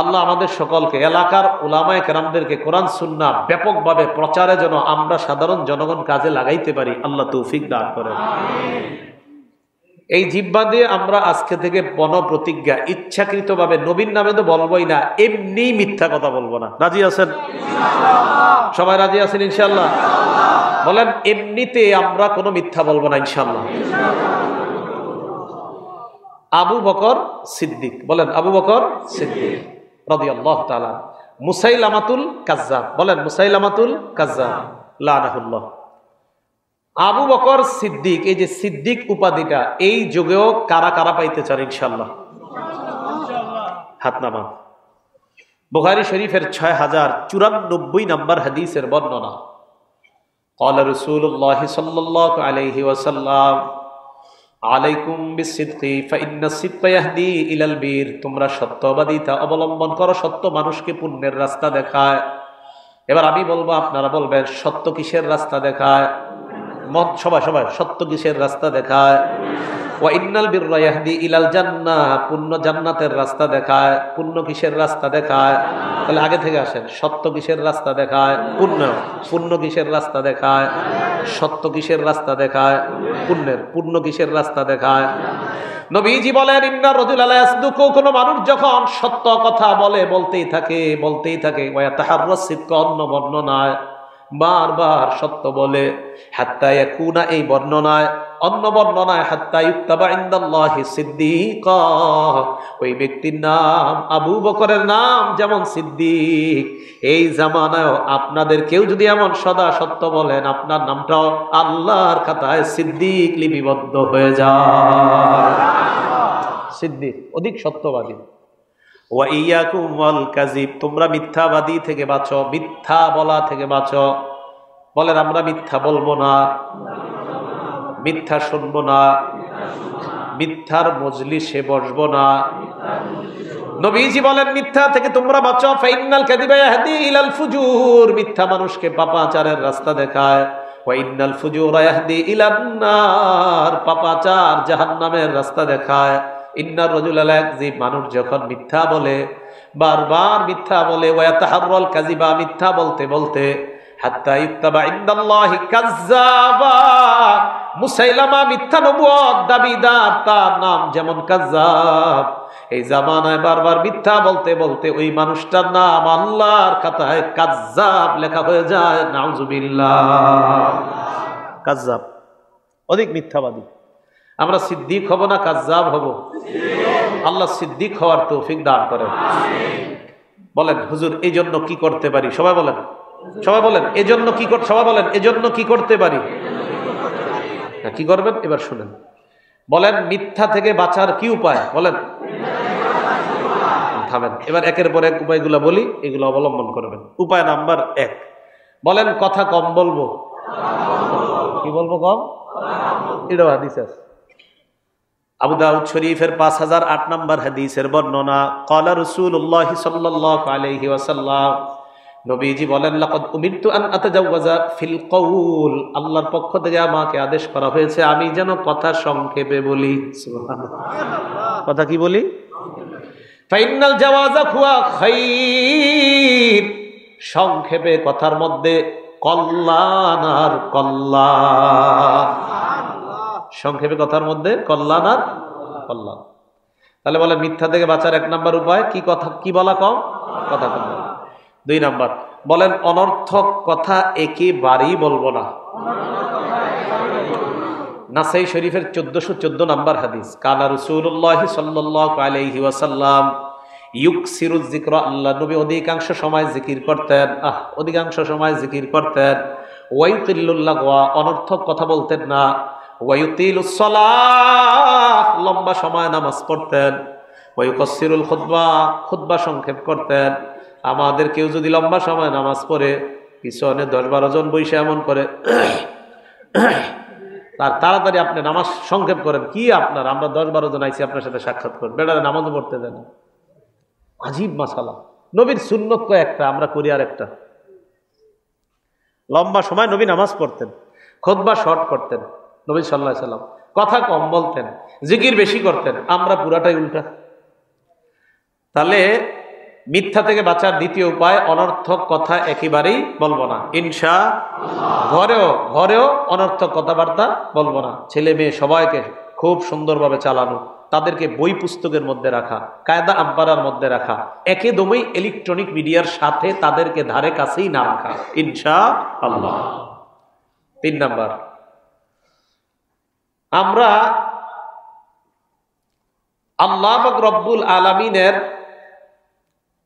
আল্লাহ আমাদের সকলকে, এলাকার উলামায়ে কেরামদেরকে কোরআন সুন্নাহ ব্যাপকভাবে প্রচারে যেন আমরা সাধারণ জনগণ কাজে লাগাইতে পারি, আল্লাহ তৌফিক দান করেন। এই জিহ্বা দিয়ে আমরা আজকে থেকে পণ প্রতিজ্ঞা, ইচ্ছাকৃতভাবে নবীর নামে তো বলবোই না, এমনি মিথ্যা কথা বলবো না। রাজি আছেন? সবাই রাজি আছেন ইনশাআল্লাহ? বলেন এমনিতে আমরা কোনো মিথ্যা বলবো না ইনশাআল্লাহ। আবু বকর সিদ্দিক, বলেন আবু বকর সিদ্দিক রাদিয়াল্লাহু তাআলা। মুসাইলামাতুল কাজ্জাব, বলেন মুসাইলামাতুল কাজ্জাব লানাহুল্লাহ। আবু বকর সিদ্দিক, এই যে সিদ্দিক উপাধিটা এই যুগেও কারা কারা পাইতে চান ইনশাআল্লাহ? হাত নামান। বুখারী শরীফের 6094 নম্বর হাদিসের বর্ণনা, ক্বালা রাসূলুল্লাহ সাল্লাল্লাহু আলাইহি ওয়াসাল্লাম আলাইকুম বিসিদকি ফাইন্নাস সিদকা ইয়াহদি ইলাল বীর, তোমরা সত্যবাদিতা অবলম্বন করো, সত্য মানুষকে পুণ্যের রাস্তা দেখায়। এবার আমি বলবো, আপনারা বলবেন সত্য কিসের রাস্তা দেখায়? সবাই সবাই সত্য কিসের রাস্তা দেখায়? ওয়া ইন্নাল বিররা ইয়াহদি ইলাল জান্নাহ, পুণ্য জান্নাতের রাস্তা দেখায়। পুণ্য কিসের রাস্তা দেখায়? তাহলে আগে থেকে আসেন, সত্য কিসের রাস্তা দেখায়? পুণ্য। পুণ্য কিসের রাস্তা দেখায়? সত্য কিসের রাস্তা দেখায়? পুণ্যের। পুণ্য কিসের রাস্তা দেখায়? নবীজি বলেন, ইন্না রাজুলা লা ইয়াসদুকু, কোন মানুষ যখন সত্য কথা বলে, বলতেই থাকে, ওয়া ইয়াতাহাররাস সিদকা, অন্য বর্ণনায় বারবার সত্য বলে, হাত্তা ইয়াকুনা, এই বর্ণনায়, অন্য বর্ণনায় হাত্তা ইউক্তাবা ইনদাল্লাহি সিদ্দিকা, ওই ব্যক্তির নাম আবু বকরের নাম যেমন সিদ্দিক, এই জামানায় আপনাদের কেউ যদি এমন সদা সত্য বলেন, আপনার নামটাও আল্লাহর খাতায় সিদ্দিক লিপিবদ্ধ হয়ে যায়। সিদ্দিক, অধিক সত্যবাদী। ওয়া ইয়াকুম ওয়াল কাযিব, তোমরা মিথ্যাবাদী থেকে বাঁচো, মিথ্যা বলা থেকে বাঁচো। বলেন আমরা মিথ্যা বলবো না, মিথ্যা শুনবো না, মিথ্যার মজলিসে বসবো না। নবীজি বলেন মিথ্যা থেকে তোমরা বাঁচো। ফাইন্নাল কাযিবা ইয়াহদি ইলাল ফুজুর, মিথ্যা মানুষকে পাপাচারের রাস্তা দেখায়। ওয়া ইন্নাল ফুজুরা ইয়াহদি ইলান নার, পাপাচার জাহান্নামের রাস্তা দেখায়। ইন্নার রাজুলা লা ইয়াকযিব, মানুষ যখন মিথ্যা বলে, বারবার মিথ্যা বলে, ওয়া ইয়াতাহাররাল কাযিবা, মিথ্যা বলতে বলতে, হাত্তা ইউক্তাবা ইনদাল্লাহি কাযযাবা, মুসাইলামা মিথ্যা নবুয়ত দাবিদার, তার নাম যেমন কাযযাব। এই জামানায় বারবার মিথ্যা বলতে বলতে ওই মানুষটার নাম আল্লাহর খাতায় কাযযাব লেখা হয়ে যায়। নাউযুবিল্লাহ। কাযযাব, অধিক মিথ্যাবাদী। আমরা সিদ্দিক হব না কাযযাব হব? আল্লাহ সিদ্দিক হওয়ার তৌফিক দান করেন। বলেন হুজুর এই জন্য কি করতে পারি? সবাই বলেন, সবাই বলেন এজন্য কি করতে, সবাই বলেন এজন্য কি করতে পারি? কি করবেন এবার শুনেন। বলেন মিথ্যা থেকে বাঁচার কি উপায়? বলেন। থামেন, এবার একের পর এক উপায়গুলো বলি, এগুলো অবলম্বন করবেন। উপায় নাম্বার 1, বলেন কথা কম বলবো। কি বলবো? কম। এটাও হাদিস আছে, আবু দাউদ শরীফের 5008 নম্বর হাদিসের বর্ণনা। ক্বালা রাসূলুল্লাহ সাল্লাল্লাহু আলাইহি ওয়াসাল্লাম, নবীজি বলেন লাকাদ উমিরতু আন আতাজাওয়াজা ফিল কওল, আল্লাহর পক্ষ থেকে আমাকে আদেশ করা হয়েছে আমি যেন কথা সংক্ষেপে বলি। সুবহানাল্লাহ। কথা কি বলি? ফাইনাল জাওয়াজা হুয়া খাইর, সংক্ষেপে কথার মধ্যে কল্যাণ আর কল্যাণ। সংক্ষেপে কথার মধ্যে কল্যাণ আর কল্যাণ। তাহলে বলেন মিথ্যা থেকে বাঁচার 1 নম্বর উপায় কি? কথা কি বলা কম, কথা কম। 2 নম্বর বলেন অনর্থক কথা একেবারেই বলবো না। নাসাই শরীফের 1414 নম্বর হাদিস। কানা রাসূলুল্লাহ সাল্লাল্লাহু আলাইহি ওয়াসাল্লাম ইউকসিরুজ যিকরা, আল্লাহ নবী অধিকাংশ সময় জিকির করতেন, অধিকাংশ সময় জিকির করতেন। ওয়ায়ুতিল্লুল লাগওয়া, অনর্থক কথা বলতেন না। ওয়ায়ুতিলুস সালাহ, লম্বা সময় নামাজ পড়তেন। ওয়ায়ুকাসসিরুল খুতবা, খুতবা সংক্ষেপ করতেন। আমাদের কেউ যদি লম্বা সময় নামাজ পড়ে, পিছনে 10-12 জন বসে এমন করে, তার তাড়াতাড়ি আপনি নামাজ সংক্ষেপ করেন। কি আপনার, আমরা 10-12 জন আইছি আপনার সাথে সাক্ষাৎ করেন, বেটারা নামাজও পড়তে দেন। আজীব মাসালা। নবীর সুন্নত একটা, আমরা করি আর একটা। লম্বা সময় নবী নামাজ পড়তেন, খুতবা শর্ট করতেন নবী সাল্লাল্লাহু আলাইহি সাল্লাম, কথা কম বলতেন, জিকির বেশি করতেন। আমরা পুরাটাই উল্টা। তাহলে মিথ্যা থেকে বাঁচার দ্বিতীয় উপায়, অনর্থক কথা একেবারেই বলবো না ইনশাআল্লাহ। ঘরেও অনর্থক কথাবার্তা বলবো না। ছেলে মেয়ে সবাইকে খুব সুন্দরভাবে চালানো, তাদেরকে বই পুস্তকের মধ্যে রাখা, কায়দা আব্বারার মধ্যে রাখা, একদমই ইলেকট্রনিক মিডিয়ার সাথে তাদেরকে ধারে কাছেই না রাখা ইনশাআল্লাহ। 3 নাম্বার, আমরা আল্লাহ রব্বুল আলামিনের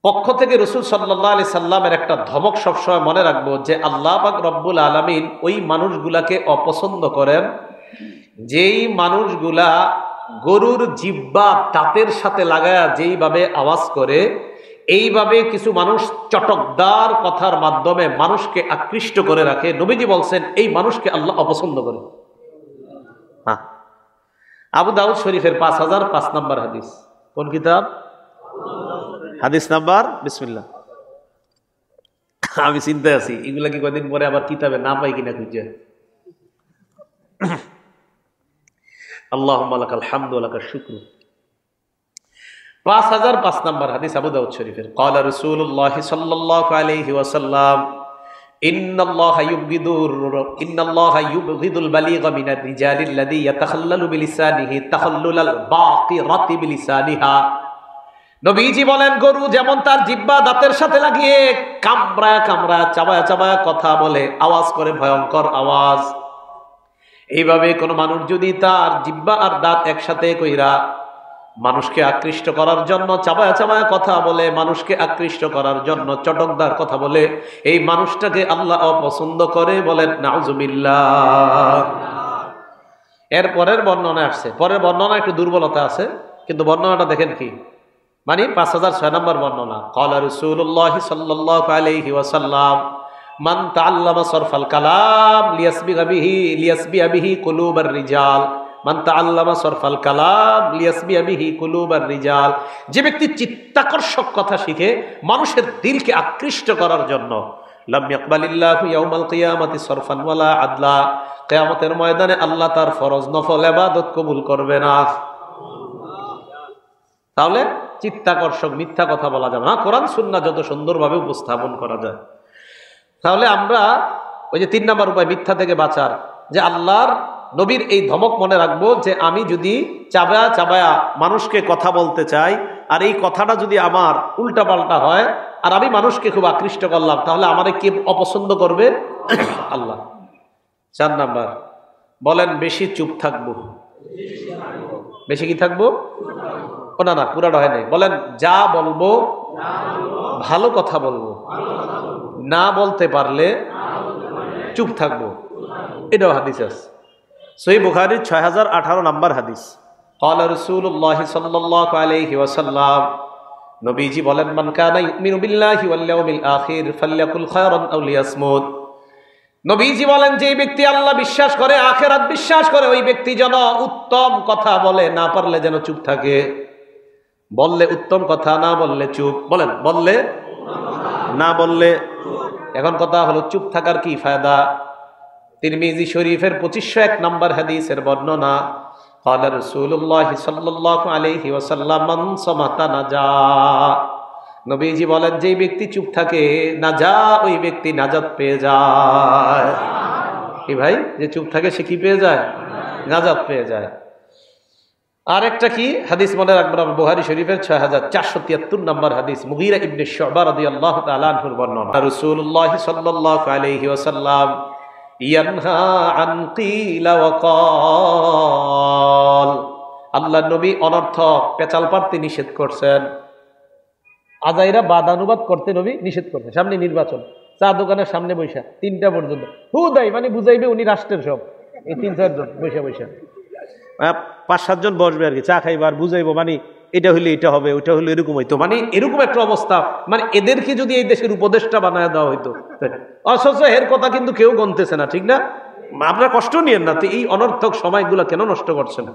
পক্ষ থেকে রাসূল সাল্লাল্লাহু আলাইহি সাল্লামের একটা ধমক সবসময় মনে রাখবো, যে আল্লাহ পাক রব্বুল আলামিন ওই মানুষগুলাকে অপছন্দ করেন যেই মানুষগুলা গরুর জিহ্বা দাঁতের সাথে লাগায়া যেইভাবে আওয়াজ করে, এইভাবে কিছু মানুষ চটকদার কথার মাধ্যমে মানুষকে আকৃষ্ট করে রাখে। নবীজি বলছেন এই মানুষকে আল্লাহ অপছন্দ করে। হ্যাঁ, আবু দাউদ শরীফের 5005 নম্বর হাদিস। কোন কিতাব? হাদিস নাম্বার বিসমিল্লাহ। আমি চিন্তায় আছি এগুলা কি কয়দিন পরে আবার কিতাবে না পাই কিনা খুঁজে। আল্লাহুম্মা লাকাল হামদু ওয়া লাকাশ শুকরু। 5005 নম্বর হাদিস আবু দাউদ শরীফের। ক্বালা রাসূলুল্লাহ সাল্লাল্লাহু আলাইহি ওয়াসাল্লাম ইন্নাল্লাহা ইউবগিদুল বালিগা মিনার রিজালিল্লাযী ইয়াতাখাল্লালু বিলিসানিহি তাখাল্লুলাল বাকিরাতি বিলিসানিহা। নবীজি বলেন গরু যেমন তার জিহ্বা দাঁতের সাথে লাগিয়ে কামড়ায় কামড়ায় চাবায় চাবায় কথা বলে, আওয়াজ করে ভয়ঙ্কর আওয়াজ, এইভাবে কোন মানুষ যদি তার জিহ্বা আর দাঁত একসাথে কইরা মানুষকে আকৃষ্ট করার জন্য চাবায় চাবায় কথা বলে, মানুষকে আকৃষ্ট করার জন্য চটকদার কথা বলে, এই মানুষটাকে আল্লাহ অপছন্দ করে। বলেন নাউজুবিল্লাহ। এর পরের বর্ণনা আসছে, পরের বর্ণনা একটু দুর্বলতা আছে, কিন্তু বর্ণনাটা দেখেন কি, মানে 5006 নম্বর বর্ণনা, ক্বালা রাসূলুল্লাহ সাল্লাল্লাহু আলাইহি ওয়াসাল্লাম মান তাআল্লামা সরফাল কালাম লিয়াসবিগা বিহি কুলুবার রিজাল, মান তাআল্লামা সরফাল কালাম লিয়াসবিগা বিহি কুলুবার রিজাল, যে ব্যক্তি চিত্তাকর্ষক কথা শিখে মানুষের দিলকে আকৃষ্ট করার জন্য, লাম ইয়াকবালিল্লাহু ইয়াউমাল কিয়ামাতি সরফান ওয়ালা আদলা, কিয়ামতের ময়দানে আল্লাহ তার ফরজ নফল ইবাদত কবুল করবে না। তাহলে চিত্তাকর্ষক মিথ্যা কথা বলা যাবে না, কোরআন সুন্নাহ যত সুন্দরভাবে উপস্থাপন করা যায়। তাহলে আমরা ওই যে 3 নম্বর উপায় মিথ্যা থেকে বাঁচার, যে আল্লাহর নবীর এই ধমক মনে রাখবো, যে আমি যদি চাবায়া চাবায়া মানুষকে কথা বলতে চাই, আর এই কথাটা যদি আমার উল্টাপাল্টা হয়, আর আমি মানুষকে খুব আকৃষ্ট করলাম, তাহলে আমারে কে অপছন্দ করবে? আল্লাহ। 4 নাম্বার, বলেন বেশি চুপ থাকবো। বেশি কি থাকবো? ও না, পুরাটা হয় নাই। বলেন যা বলবো ভালো কথা বলবো, না বলতে পারলে চুপ থাকবো। এটাও হাদিস আছে, সহিহ বুখারীর 6018 নম্বর হাদিস। ক্বালা রাসূলুল্লাহ সাল্লাল্লাহু আলাইহি ওয়াসাল্লাম, নবীজি বলেন, মান কানা ইউমিনু বিল্লাহি ওয়াল ইয়াউমিল আখির ফালইয়াকুল খায়রান আও লিয়াসমুত। নবীজি বলেন, যে ব্যক্তি আল্লাহ বিশ্বাস করে, আখিরাত বিশ্বাস করে, ওই ব্যক্তি যেন উত্তম কথা বলে, না পারলে যেন চুপ থাকে। বললে উত্তম কথা, না বললে চুপ। বলেন বললে, না বললে। এখন কথা হলো চুপ থাকার কি ফায়দা? তিরমিজি শরীফের 2501 নম্বর হাদিসের বর্ণনা, ক্বালা রাসূলুল্লাহ সাল্লাল্লাহু আলাইহি ওয়াসাল্লাম মান সামাতা নাজা। নবীজি বলেন, যে ব্যক্তি চুপ থাকে নাজা, ওই ব্যক্তি নাজাত পেয়ে যায়। কি ভাই, যে চুপ থাকে সে কি পেয়ে যায়? নাজাত পেয়ে যায়। আর একটা কি হাদিস মনে রাখবেন, বুখারী শরীফের 6473 নম্বর হাদিস, মুগীরা ইবনে শুবা রাদিয়াল্লাহু তাআলা আনহুর বর্ণনা, রাসূলুল্লাহ সাল্লাল্লাহু আলাইহি ওয়াসাল্লাম ইয়ানহা আন কিলা ওয়া ক্বাল। আল্লাহর নবী অনর্থক পেচাল পাড়তে নিষেধ করছেন। আজাইরা বাদানুবাদ করতে নবী নিষেধ করছেন। সামনে নির্বাচন, চা দোকানের সামনে বৈশা 3টা পর্যন্ত হুদাই, মানে বুঝাইবে উনি রাষ্ট্রের সব, এই 3-4 জন বৈশা 5-7 জন বসবে আর কি, চা খাইবার বুঝাইবো, মানে এটা হইলে এটা হবে, ওইটা হইলে এরকম হইতো, মানে এরকম একটা অবস্থা। মানে এদেরকে যদি এই দেশের উপদেষ্টা বানায় দেওয়া হইতো, অথচ এর কথা কিন্তু কেউ গনতেছে না, ঠিক না? আপনারা কষ্ট নিয়েন না, তো এই অনর্থক সময়গুলো কেন নষ্ট করছেন?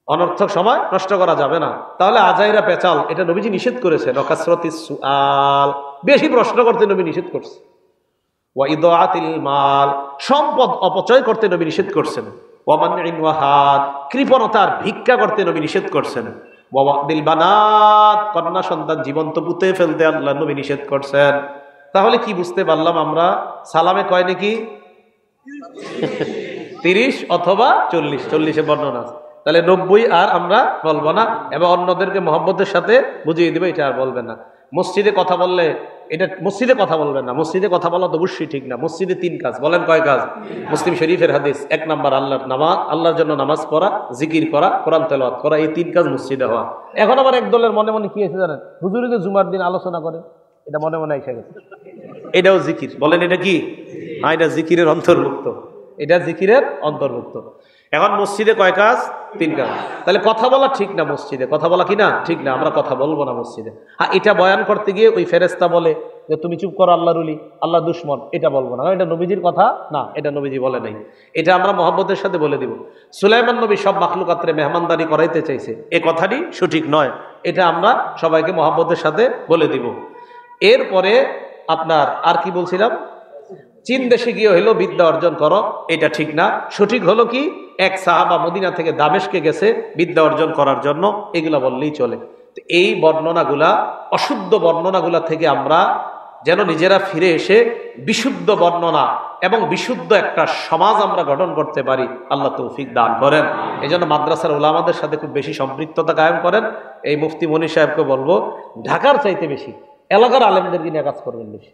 অনর্থক সময় নষ্ট করা যাবে না। তাহলে আজাইরা পেচাল, এটা নবীজি নিষেধ করেছেন। ওয়াকাসরাতিস সুআল, বেশি প্রশ্ন করতে নবী নিষেধ করছেন। ওয়া ইদাআতিল মাল, সম্পদ অপচয় করতে নবী নিষেধ করছেন। ওয়া মানইন ওয়াহাদ, কৃপণতার ভিক্ষা করতে নবী নিষেধ করছেন। ওয়া ওয়াদিল বানাত, কন্যা সন্তান জীবন্ত পুঁতে ফেলতে আল্লাহ নবী নিষেধ করছেন। তাহলে কি বুঝতে পারলাম আমরা? সালামে কয় নাকি 30 অথবা 40, 40-এ বর্ণনা আছে। তাহলে 90 আর আমরা বলবো না, এবং অন্যদেরকে মহব্বতের সাথে বুঝিয়ে দিবে, এটা আর বলবেন না। মসজিদে কথা বললে, এটা মসজিদে কথা বলবেন না, মসজিদে কথা বলা তো অবশ্যই ঠিক না। মসজিদে 3 কাজ, বলেন কয় কাজ? মুসলিম শরীফের হাদিস, 1 নাম্বার আল্লাহর নামাজ, আল্লাহর জন্য নামাজ পড়া, জিকির করা, কোরআন তেলাওয়াত করা, এই 3 কাজ মসজিদে হওয়া। এখন আবার এক দলের মনে মনে কি আছে জানেন? হুজুরে যে জুমার দিন আলোচনা করে, এটা মনে মনে এসে গেছে, এটাও জিকির। বলেন এটা কি? হ্যাঁ, এটা জিকিরের অন্তর্ভুক্ত, এটা জিকিরের অন্তর্ভুক্ত। এখন মসজিদে কয় কাজ? 3 কাজ। তাহলে কথা বলা ঠিক না, মসজিদে কথা বলা কি না ঠিক না, আমরা কথা বলবো না মসজিদে। হ্যাঁ, এটা বয়ান করতে গিয়ে ওই ফেরেশতা বলে যে তুমি চুপ করো, আল্লাহর ওলি, আল্লাহ দুশ্মন, এটা বলবো না, এটা নবীজির কথা না, এটা নবীজি বলে নাই। এটা আমরা মহব্বতের সাথে বলে দিব। সুলাইমান নবী সব মাখলুকাতরে মেহমানদারি করাইতে চাইছে, এ কথাটি সঠিক নয়, এটা আমরা সবাইকে মহব্বতের সাথে বলে দিব। এরপরে আপনার আর কি বলছিলাম? চীন দেশে গিয়ে হইলো বিদ্যা অর্জন করো, এটা ঠিক না। সঠিক হলো কি, এক সাহাবা মদিনা থেকে দামেস্কে গেছে বিদ্যা অর্জন করার জন্য, এগুলা বললেই চলে। এই বর্ণনাগুলা, অশুদ্ধ বর্ণনাগুলা থেকে আমরা যেন নিজেরা ফিরে এসে বিশুদ্ধ বর্ণনা এবং বিশুদ্ধ একটা সমাজ আমরা গঠন করতে পারি, আল্লাহ তৌফিক দান করেন। এই জন্য মাদ্রাসার উলামাদের সাথে খুব বেশি সম্পৃক্ততা কায়েম করেন। এই মুফতি মনি সাহেবকে বলবো, ঢাকার চাইতে বেশি এলাকার আলেমদেরকে নিয়ে কাজ করবেন বেশি।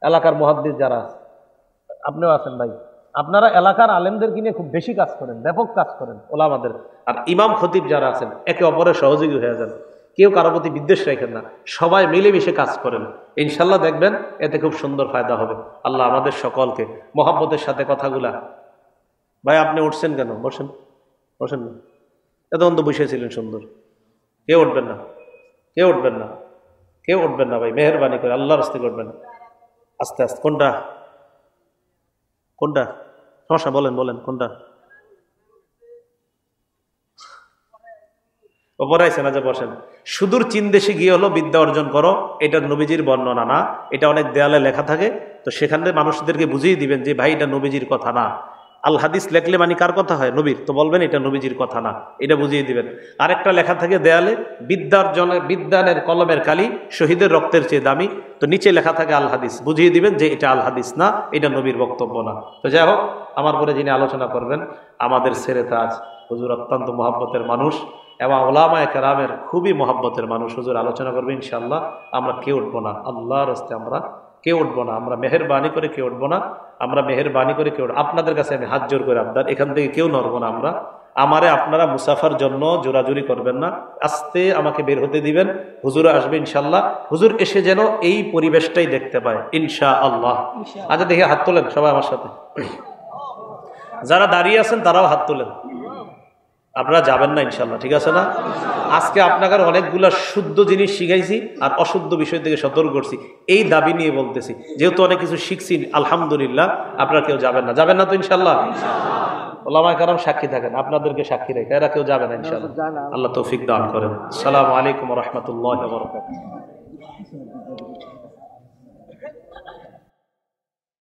এলাকার মুহাদ্দিস যারা আছে, আপনিও আছেন ভাই, আপনারা এলাকার আলেমদেরকে নিয়ে খুব বেশি কাজ করেন, ব্যাপক কাজ করেন ওলামাদের। আর ইমাম খতিব যারা আছেন, একে অপরের সহযোগী হয়ে যান, কেউ কারো প্রতি বিদ্বেষ রাখেন না, সবাই মিলেমিশে কাজ করেন, ইনশাল্লাহ দেখবেন এতে খুব সুন্দর ফায়দা হবে। আল্লাহ আমাদের সকলকে মহব্বতের সাথে কথাগুলা। ভাই আপনি উঠছেন কেন? বসেন, বসেন না, এতক্ষণ তো বসেছিলেন সুন্দর। কেউ উঠবেন না, কেউ উঠবেন না, কেউ উঠবেন না ভাই, মেহরবানি করে আল্লাহর রাস্তায় করবেন। আস্তে আস্তে। কোনটা কোনটা সমস্যা বলেন বলেন কোনটা? ওপরে আইসেন, আজ বসেন। সুদূর চীন দেশে গিয়ে হলো বিদ্যা অর্জন করো, এটা নবীজির বর্ণনা না, এটা অনেক দেয়ালে লেখা থাকে। তো সেখানে মানুষদেরকে বুঝিয়ে দিবেন যে ভাই এটা নবীজির কথা না। আল হাদিস লেখলে মানে কার কথা হয়? নবীর। তো বলবেন এটা নবীজির কথা না, এটা বুঝিয়ে দিবেন। আরেকটা লেখা থাকে দেয়ালে, বিদ্যার্জনের বিদ্যানের কলমের কালি শহীদের রক্তের চেয়ে দামি। তো নিচে লেখা থাকে আল হাদিস, বুঝিয়ে দিবেন যে এটা আল হাদিস না, এটা নবীর বক্তব্য না। তো যাই হোক, আমার পরে যিনি আলোচনা করবেন আমাদের ছেড়ে তাজ হুজুর, অত্যন্ত মহব্বতের মানুষ এবং ওলামায়ে কেরামের খুবই মহব্বতের মানুষ। হুজুর আলোচনা করবে ইনশাআল্লাহ। আমরা কেউ উঠবো না, আল্লাহর রাস্তে আমরা কেউ উঠবো না, আমরা মেহেরবানি করে কেউ উঠবো না, আমরা মেহেরবানি করে কেউ। আপনাদের কাছে আমি হাত জোর করে আপনার এখান থেকে কেউ নড়বো না। আমরা আমারে আপনারা মুসাফার জন্য জোরাজুরি করবেন না, আস্তে আমাকে বের হতে দিবেন। হুজুর আসবে ইনশাআল্লাহ। হুজুর এসে যেন এই পরিবেশটাই দেখতে পায় ইনশাআল্লাহ। আচ্ছা দেখি হাত তোলেন সবাই আমার সাথে, যারা দাঁড়িয়ে আছেন তারাও হাত তোলেন। আপনারা যাবেন না ইনশাল্লাহ, ঠিক আছে না? আজকে আপনাকে অনেকগুলা শুদ্ধ জিনিস শিখাইছি আর অশুদ্ধ বিষয় থেকে সতর্ক করছি, এই দাবি নিয়ে বলতেছি। যেহেতু অনেক কিছু শিখছি আলহামদুলিল্লাহ, আপনারা কেউ যাবেন না, যাবেন না তো ইনশাল্লাহ? ওলামায়ে কেরাম সাক্ষী থাকেন, আপনাদেরকে সাক্ষী রেখে এরা কেউ যাবে না ইনশাল্লাহ। আল্লাহ তৌফিক দান করেন। আসসালামু আলাইকুম ওয়া রাহমাতুল্লাহি ওয়া বারাকাতুহু।